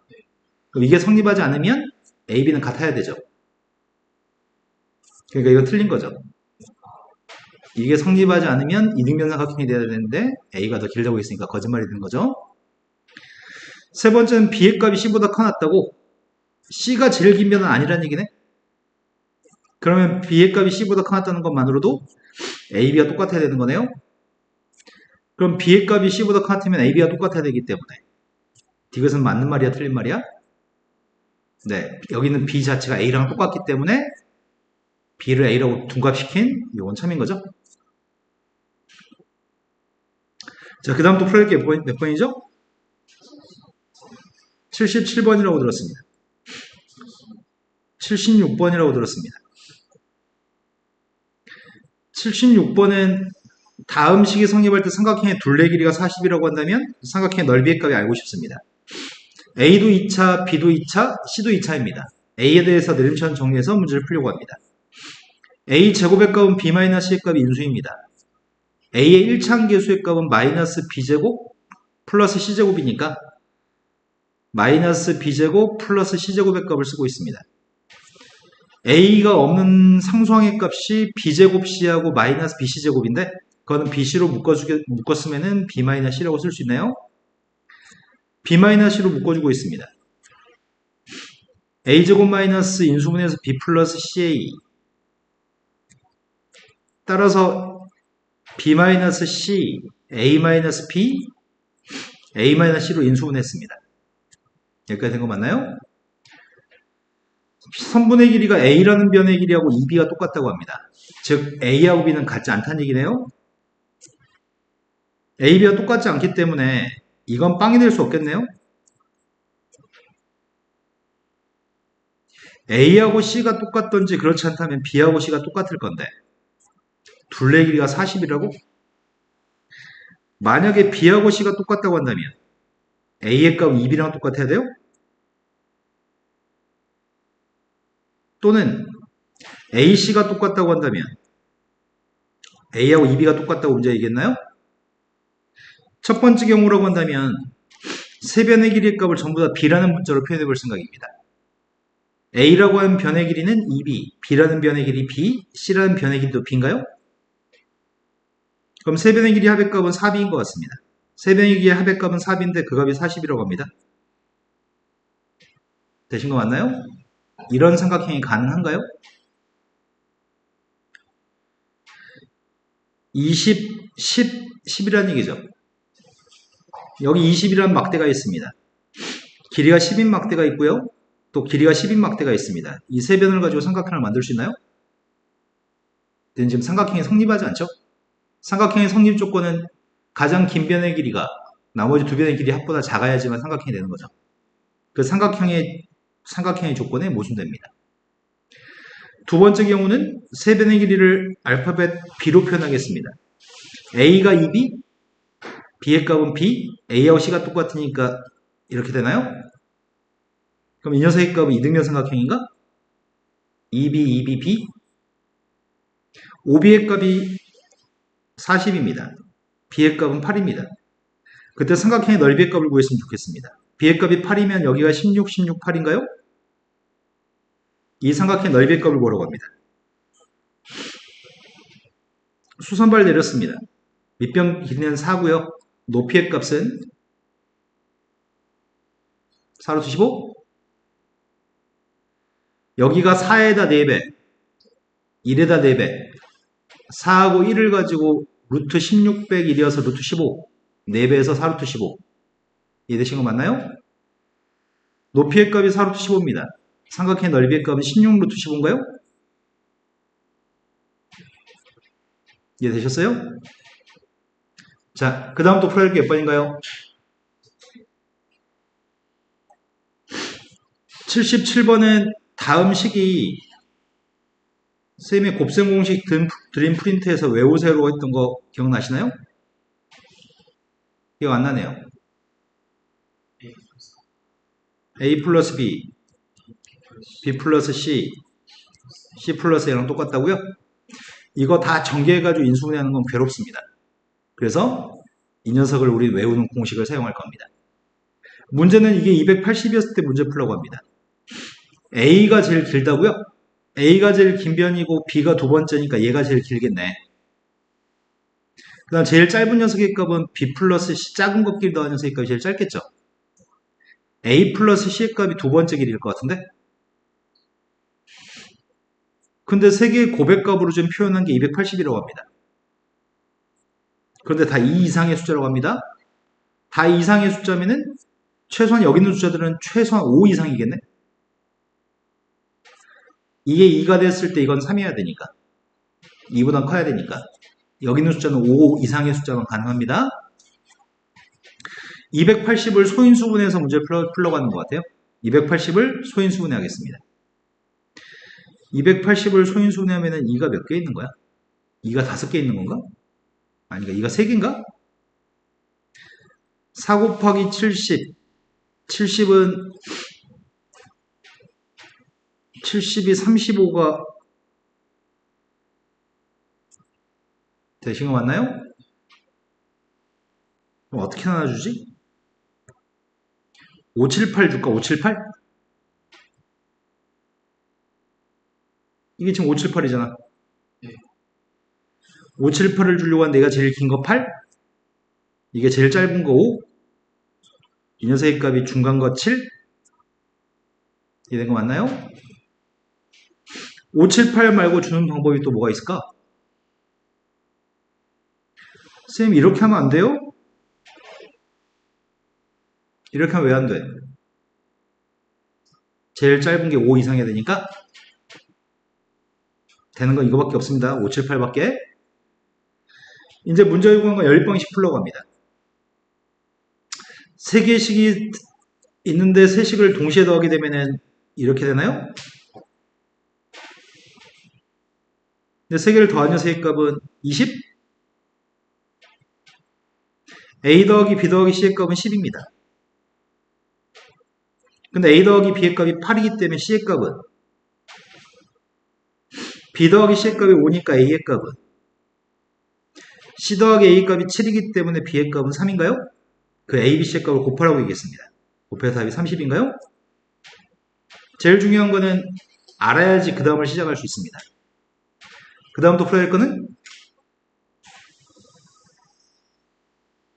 Speaker 1: 그럼 이게 성립하지 않으면 A, B는 같아야 되죠. 그러니까 이거 틀린 거죠. 이게 성립하지 않으면 이등변삼각형이 돼야 되는데 A가 더 길다고 했으니까 거짓말이 되는 거죠. 세 번째는 B의 값이 C보다 커놨다고? C가 제일 긴 변은 아니라는 얘기네? 그러면 B의 값이 C보다 커놨다는 것만으로도 A, B가 똑같아야 되는 거네요? 그럼 B의 값이 C보다 커놨으면 A, B가 똑같아야 되기 때문에 이것은 맞는 말이야 틀린 말이야? 네, 여기는 B 자체가 A랑 똑같기 때문에 B를 A라고 둔갑시킨 이 원참인 거죠. 자, 그 다음 또 풀어야 할 게 몇 번이죠? 77번이라고 들었습니다. 76번이라고 들었습니다. 76번은 다음 식이 성립할 때 삼각형의 둘레 길이가 40이라고 한다면 삼각형의 넓이의 값이 알고 싶습니다. A도 2차, B도 2차, C도 2차입니다. A에 대해서 내림차원 정리해서 문제를 풀려고 합니다. A 제곱의 값은 B-C의 값이 인수입니다. A의 1차함계수의 값은 마이너스 B제곱 플러스 C제곱이니까 마이너스 B제곱 플러스 C제곱의 값을 쓰고 있습니다. A가 없는 상수항의 값이 B제곱 C하고 마이너스 BC제곱인데 그거는 BC로 묶었으면 B-C라고 쓸 수 있나요? B-C로 묶어주고 있습니다. A제곱 마이너스 인수분해에서 B 플러스 CA 따라서 B-C, A-B, A-C로 인수분해했습니다. 여기까지 된 거 맞나요? 선분의 길이가 A라는 변의 길이하고 2B가 똑같다고 합니다. 즉 A하고 B는 같지 않다는 얘기네요. A, B가 똑같지 않기 때문에 이건 빵이 될 수 없겠네요. A하고 C가 똑같던지 그렇지 않다면 B하고 C가 똑같을 건데 둘레 길이가 40이라고? 만약에 B하고 C가 똑같다고 한다면 A의 값 2B랑 똑같아야 돼요? 또는 AC가 똑같다고 한다면 A하고 2B가 똑같다고 문제 얘기했나요? 첫 번째 경우라고 한다면 세 변의 길이의 값을 전부 다 B라는 문자로 표현해 볼 생각입니다. A라고 하는 변의 길이는 2B, B라는 변의 길이 B, C라는 변의 길이도 B인가요? 그럼 세 변의 길이 합의값은 4B인 것 같습니다. 세 변의 길이의 합의값은 4B인데 그 값이 40이라고 합니다. 되신 거 맞나요? 이런 삼각형이 가능한가요? 20, 10, 10이라는 얘기죠. 여기 20이라는 막대가 있습니다. 길이가 10인 막대가 있고요. 또 길이가 10인 막대가 있습니다. 이 세 변을 가지고 삼각형을 만들 수 있나요? 지금 삼각형이 성립하지 않죠? 삼각형의 성립 조건은 가장 긴 변의 길이가 나머지 두 변의 길이 합보다 작아야지만 삼각형이 되는 거죠. 그 삼각형의 조건에 모순됩니다. 두 번째 경우는 세 변의 길이를 알파벳 B로 표현하겠습니다. A가 2B, B의 값은 B, A하고 C가 똑같으니까 이렇게 되나요? 그럼 이 녀석의 값은 이등변 삼각형인가? 2B, 2B, B. OB의 값이 40입니다. B의 값은 8입니다. 그때 삼각형의 넓이의 값을 구했으면 좋겠습니다. B의 값이 8이면 여기가 16, 16, 8인가요? 이 삼각형의 넓이의 값을 구하라고 합니다. 수선발 내렸습니다. 밑변 길이는 4고요. 높이의 값은 4로 두시고 여기가 4에다 4배, 1에다 4배, 4하고 1을 가지고 루트 16 빼기 1이어서 루트 15, 4배에서 4루트 15. 이해되신 거 맞나요? 높이의 값이 4루트 15입니다. 삼각형의 넓이의 값은 16루트 15인가요? 이해되셨어요? 자, 그 다음 또 풀어야 할 게 몇 번인가요? 77번은 다음 식이 쌤의 곱셈 공식 드림 프린트에서 외우세요로 했던 거 기억나시나요? 기억 안 나네요. A 플러스 B, B 플러스 C, C 플러스 A랑 똑같다고요? 이거 다 전개해가지고 인수분해하는 건 괴롭습니다. 그래서 이 녀석을 우리 외우는 공식을 사용할 겁니다. 문제는 이게 280이었을 때 문제 풀라고 합니다. A가 제일 길다고요? A가 제일 긴 변이고 B가 두 번째니까 얘가 제일 길겠네. 그 다음 제일 짧은 녀석의 값은 B 플러스 C, 작은 것 길이 더한 녀석의 값이 제일 짧겠죠. A 플러스 C의 값이 두 번째 길이일 것 같은데? 근데 세 개의 고백값으로 지금 표현한 게 280이라고 합니다. 그런데 다 2 이상의 숫자라고 합니다. 다 2 이상의 숫자면은 최소한 여기 있는 숫자들은 최소한 5 이상이겠네? 이게 2가 됐을 때 이건 3이어야 되니까. 2보다 커야 되니까. 여기 있는 숫자는 5 이상의 숫자만 가능합니다. 280을 소인수분해해서 문제를 풀려고 하는 것 같아요. 280을 소인수분해 하겠습니다. 280을 소인수분해하면 2가 몇 개 있는 거야? 2가 5개 있는 건가? 아니가 2가 3개인가? 4 곱하기 70. 70은 70이 35가 되신 거 맞나요? 그럼 어떻게 나눠주지? 578 줄까? 578? 이게 지금 578이잖아. 578을 주려고 한 내가 제일 긴 거 8? 이게 제일 짧은 거 5? 이 녀석의 값이 중간 거 7? 이된 거 맞나요? 578 말고 주는 방법이 또 뭐가 있을까? 쌤 이렇게 하면 안 돼요? 이렇게 하면 왜 안 돼? 제일 짧은 게 5 이상해야 되니까 되는 건 이거밖에 없습니다. 578밖에. 이제 문제 요구한 건 10방씩 풀려고 합니다. 3개씩이 있는데 3식을 동시에 더하게 되면은 이렇게 되나요? 근데 3개를 더한 녀석의 값은 20? A 더하기 B 더하기 C의 값은 10입니다. 근데 A 더하기 B의 값이 8이기 때문에 C의 값은 B 더하기 C의 값이 5니까 A의 값은 C 더하기 A 값이 7이기 때문에 B의 값은 3인가요? 그 A, B, C의 값을 곱하라고 얘기했습니다. 곱해서 답이 30인가요? 제일 중요한 거는 알아야지 그 다음을 시작할 수 있습니다. 그 다음 또 풀어야 할 거는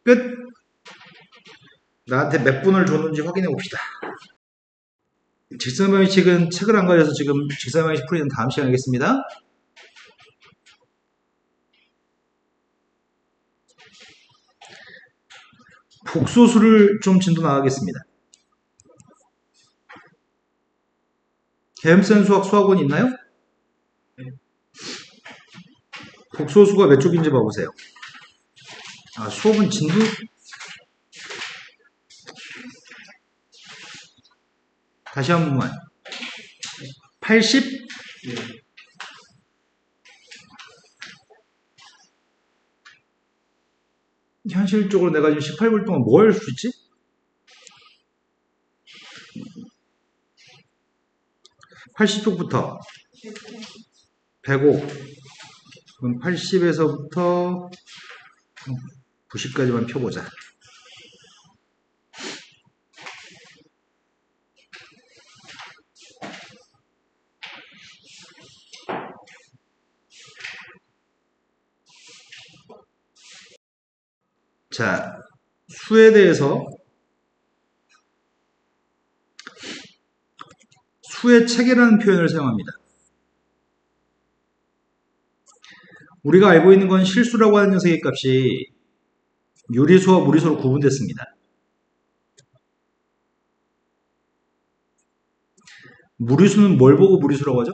Speaker 1: 끝! 나한테 몇 분을 줬는지 확인해 봅시다. 직선방식은 책을 안 가려서 지금 직선방식 풀이는 다음 시간에 하겠습니다. 복소수를 좀 진도 나가겠습니다. 개념센 수학 수학원 있나요? 복소수가 몇 쪽인지 봐보세요. 아, 수업은 진도? 다시 한 번만. 80? 현실적으로 내가 지금 18불 동안 뭐 할 수 있지? 80쪽부터 105. 그럼 80에서부터 90까지만 펴보자. 자, 수에 대해서 수의 체계라는 표현을 사용합니다. 우리가 알고 있는 건 실수라고 하는 녀석의 값이 유리수와 무리수로 구분됐습니다. 무리수는 뭘 보고 무리수라고 하죠?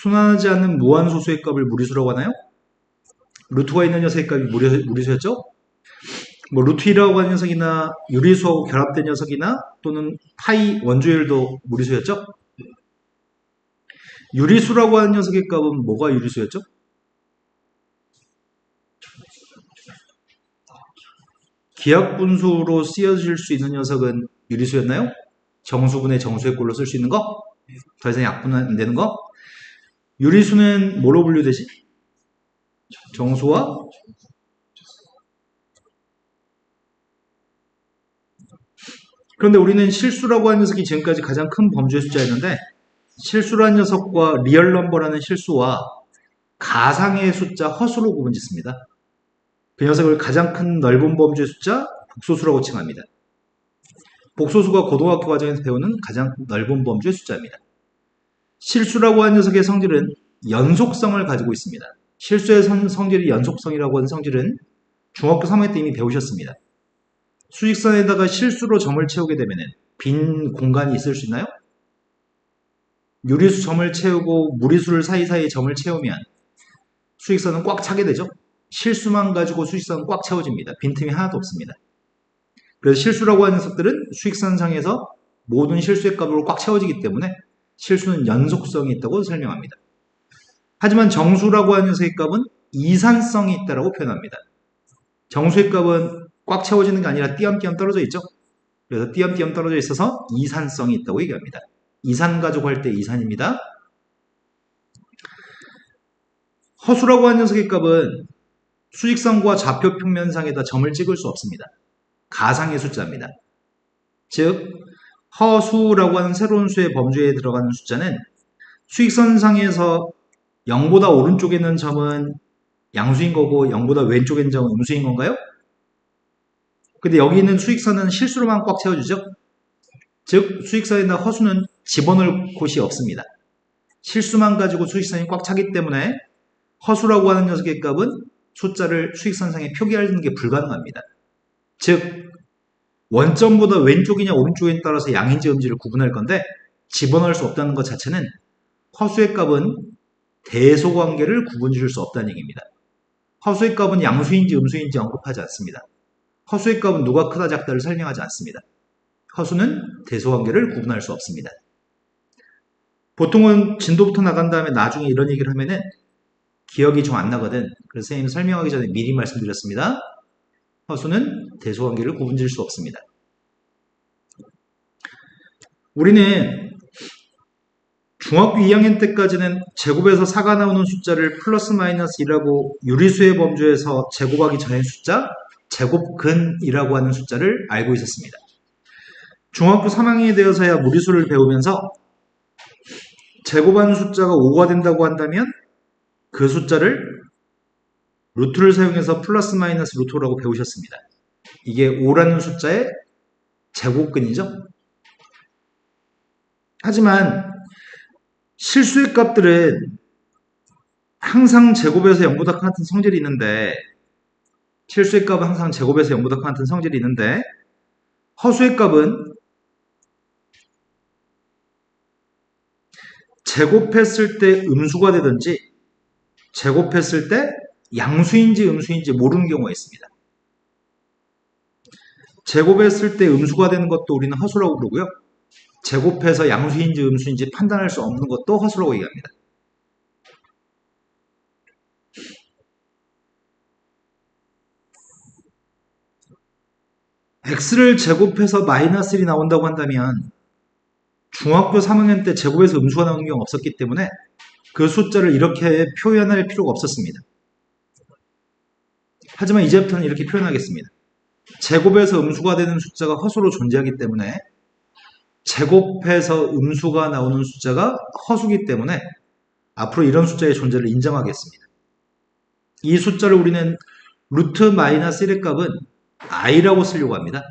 Speaker 1: 순환하지 않는 무한소수의 값을 무리수라고 하나요? 루트가 있는 녀석의 값이 무리수였죠? 뭐 루트 2라고 하는 녀석이나 유리수하고 결합된 녀석이나 또는 파이 원주율도 무리수였죠? 유리수라고 하는 녀석의 값은 뭐가 유리수였죠? 기하분수로 쓰여질 수 있는 녀석은 유리수였나요? 정수분의 정수의 꼴로 쓸 수 있는 거? 더 이상 약분 안 되는 거? 유리수는 뭐로 분류되지? 정수와 그런데 우리는 실수라고 하는 녀석이 지금까지 가장 큰 범주의 숫자였는데 실수라는 녀석과 리얼 넘버라는 실수와 가상의 숫자 허수로 구분짓습니다. 그 녀석을 가장 큰 넓은 범주의 숫자 복소수라고 칭합니다. 복소수가 고등학교 과정에서 배우는 가장 넓은 범주의 숫자입니다. 실수라고 하는 녀석의 성질은 연속성을 가지고 있습니다. 실수의 성질이 연속성이라고 하는 성질은 중학교 3학년 때 이미 배우셨습니다. 수직선에다가 실수로 점을 채우게 되면 빈 공간이 있을 수 있나요? 유리수 점을 채우고 무리수를 사이사이에 점을 채우면 수직선은 꽉 차게 되죠. 실수만 가지고 수직선은 꽉 채워집니다. 빈틈이 하나도 없습니다. 그래서 실수라고 하는 녀석들은 수직선상에서 모든 실수의 값으로 꽉 채워지기 때문에 실수는 연속성이 있다고 설명합니다. 하지만 정수라고 하는 녀석의 값은 이산성이 있다고 표현합니다. 정수의 값은 꽉 채워지는 게 아니라 띄엄띄엄 떨어져 있죠. 그래서 띄엄띄엄 떨어져 있어서 이산성이 있다고 얘기합니다. 이산 가지고 할 때 이산입니다. 허수라고 하는 녀석의 값은 수직선과 좌표 평면상에다 점을 찍을 수 없습니다. 가상의 숫자입니다. 즉 허수라고 하는 새로운 수의 범주에 들어가는 숫자는 수직선상에서 0보다 오른쪽에 있는 점은 양수인 거고 0보다 왼쪽에 있는 점은 음수인 건가요? 근데 여기 있는 수직선은 실수로만 꽉 채워주죠. 즉 수직선이나 허수는 집어넣을 곳이 없습니다. 실수만 가지고 수직선이 꽉 차기 때문에 허수라고 하는 녀석의 값은 숫자를 수직선상에 표기하는 게 불가능합니다. 즉 원점보다 왼쪽이냐 오른쪽에 따라서 양인지 음지를 구분할 건데 집어넣을 수 없다는 것 자체는 허수의 값은 대소관계를 구분지을 수 없다는 얘기입니다. 허수의 값은 양수인지 음수인지 언급하지 않습니다. 허수의 값은 누가 크다 작다를 설명하지 않습니다. 허수는 대소관계를 구분할 수 없습니다. 보통은 진도부터 나간 다음에 나중에 이런 얘기를 하면은 기억이 좀 안 나거든. 그래서 선생님이 설명하기 전에 미리 말씀드렸습니다. 허수는 대소관계를 구분지을 수 없습니다. 우리는 중학교 2학년 때까지는 제곱에서 4가 나오는 숫자를 플러스 마이너스 2라고 유리수의 범주에서 제곱하기 전의 숫자, 제곱근이라고 하는 숫자를 알고 있었습니다. 중학교 3학년이 되어서야 무리수를 배우면서 제곱하는 숫자가 5가 된다고 한다면 그 숫자를 루트를 사용해서 플러스 마이너스 루트라고 배우셨습니다. 이게 5라는 숫자의 제곱근이죠. 하지만 실수의 값들은 항상 제곱에서 0보다 큰 같은 성질이 있는데 실수의 값은 항상 제곱에서 0보다 큰 같은 성질이 있는데 허수의 값은 제곱했을 때 음수가 되든지 제곱했을 때 양수인지 음수인지 모르는 경우가 있습니다. 제곱했을 때 음수가 되는 것도 우리는 허수라고 그러고요. 제곱해서 양수인지 음수인지 판단할 수 없는 것도 허수라고 얘기합니다. x를 제곱해서 마이너스 1이 나온다고 한다면 중학교 3학년 때 제곱해서 음수가 나오는 경우가 없었기 때문에 그 숫자를 이렇게 표현할 필요가 없었습니다. 하지만 이제부터는 이렇게 표현하겠습니다. 제곱해서 음수가 되는 숫자가 허수로 존재하기 때문에 제곱해서 음수가 나오는 숫자가 허수기 때문에 앞으로 이런 숫자의 존재를 인정하겠습니다. 이 숫자를 우리는 루트 마이너스 1의 값은 i라고 쓰려고 합니다.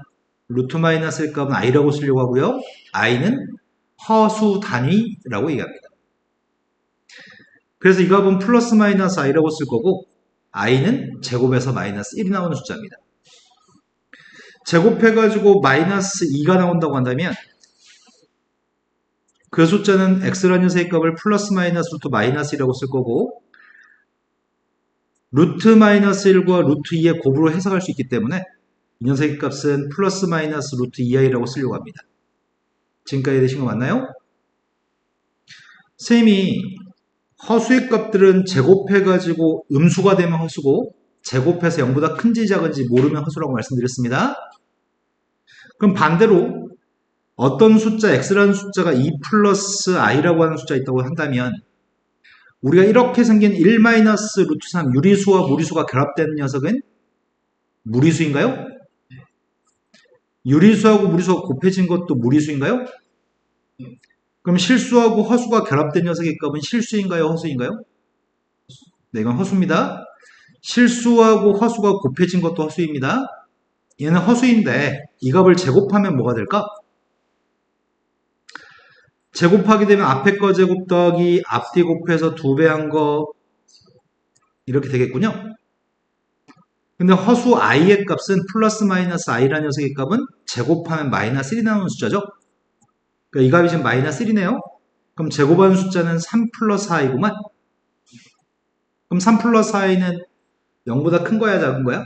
Speaker 1: 루트 마이너스 1의 값은 i라고 쓰려고 하고요. i는 허수 단위라고 얘기합니다. 그래서 이 값은 플러스 마이너스 i라고 쓸 거고 i는 제곱에서 마이너스 1이 나오는 숫자입니다. 제곱해가지고 마이너스 2가 나온다고 한다면 그 숫자는 x라는 녀석의 값을 플러스 마이너스 루트 마이너스 1이라고 쓸 거고 루트 마이너스 1과 루트 2의 곱으로 해석할 수 있기 때문에 이 녀석의 값은 플러스 마이너스 루트 2i라고 쓰려고 합니다. 지금까지 되신 거 맞나요? 쌤이 허수의 값들은 제곱해가지고 음수가 되면 허수고 제곱해서 0보다 큰지 작은지 모르면 허수라고 말씀드렸습니다. 그럼 반대로 어떤 숫자 x라는 숫자가 2 플러스 i라고 하는 숫자 있다고 한다면 우리가 이렇게 생긴 1 마이너스 루트 3 유리수와 무리수가 결합된 녀석은 무리수인가요? 유리수하고 무리수가 곱해진 것도 무리수인가요? 그럼 실수하고 허수가 결합된 녀석의 값은 실수인가요? 허수인가요? 네, 이건 허수입니다. 실수하고 허수가 곱해진 것도 허수입니다. 얘는 허수인데 이 값을 제곱하면 뭐가 될까? 제곱하게 되면 앞에 거 제곱 더하기 앞뒤 곱해서 2배 한 거 이렇게 되겠군요. 근데 허수 i의 값은 플러스 마이너스 i라는 녀석의 값은 제곱하면 마이너스 1이 나오는 숫자죠. 그러니까 이 값이 지금 마이너스 1이네요. 그럼 제곱하는 숫자는 3 플러스 i구만. 그럼 3 플러스 i는 0보다 큰 거야 작은 거야?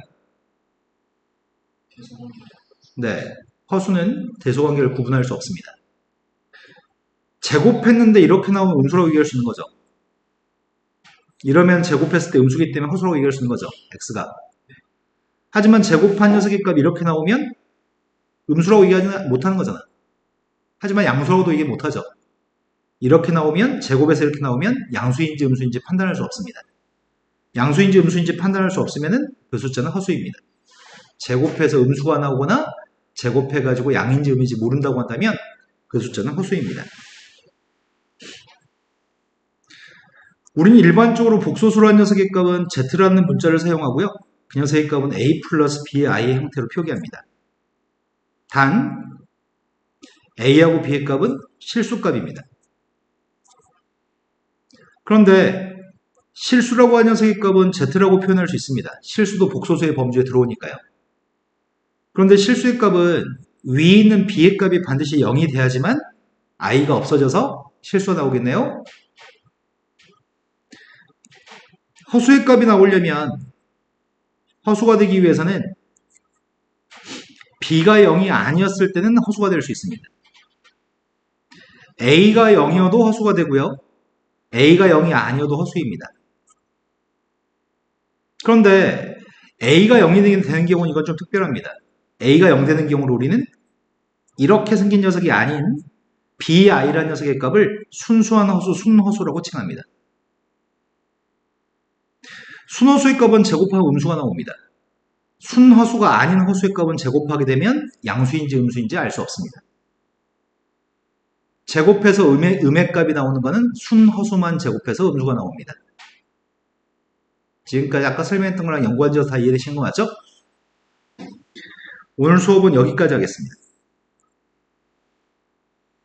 Speaker 1: 네, 허수는 대소관계를 구분할 수 없습니다. 제곱했는데 이렇게 나오면 음수라고 얘기할 수 있는 거죠. 이러면 제곱했을 때 음수기 때문에 허수라고 얘기할 수 있는 거죠. x가. 하지만 제곱한 녀석의 값이 이렇게 나오면 음수라고 얘기하지 못하는 거잖아. 하지만 양수라고도 얘기 못하죠. 이렇게 나오면 제곱해서 이렇게 나오면 양수인지 음수인지 판단할 수 없습니다. 양수인지 음수인지 판단할 수 없으면 그 숫자는 허수입니다. 제곱해서 음수가 나오거나 제곱해가지고 양인지 음인지 모른다고 한다면 그 숫자는 허수입니다. 우리는 일반적으로 복소수라는 녀석의 값은 z라는 문자를 사용하고요. 그 녀석의 값은 a 플러스 b의 i의 형태로 표기합니다. 단 a하고 b의 값은 실수값입니다. 그런데 실수라고 하는 녀석의 값은 z라고 표현할 수 있습니다. 실수도 복소수의 범주에 들어오니까요. 그런데 실수의 값은 위에 있는 b의 값이 반드시 0이 돼야지만 i가 없어져서 실수가 나오겠네요. 허수의 값이 나오려면 허수가 되기 위해서는 b가 0이 아니었을 때는 허수가 될 수 있습니다. a가 0이어도 허수가 되고요. a가 0이 아니어도 허수입니다. 그런데 a가 0이 되는 경우는 이건 좀 특별합니다. a가 0 되는 경우로 우리는 이렇게 생긴 녀석이 아닌 bi라는 녀석의 값을 순수한 허수, 순허수라고 칭합니다. 순허수의 값은 제곱하고 음수가 나옵니다. 순허수가 아닌 허수의 값은 제곱하게 되면 양수인지 음수인지 알 수 없습니다. 제곱해서 음의 값이 나오는 것은 순허수만 제곱해서 음수가 나옵니다. 지금까지 아까 설명했던 거랑 연관지어서 다 이해되시는 거 맞죠? 오늘 수업은 여기까지 하겠습니다.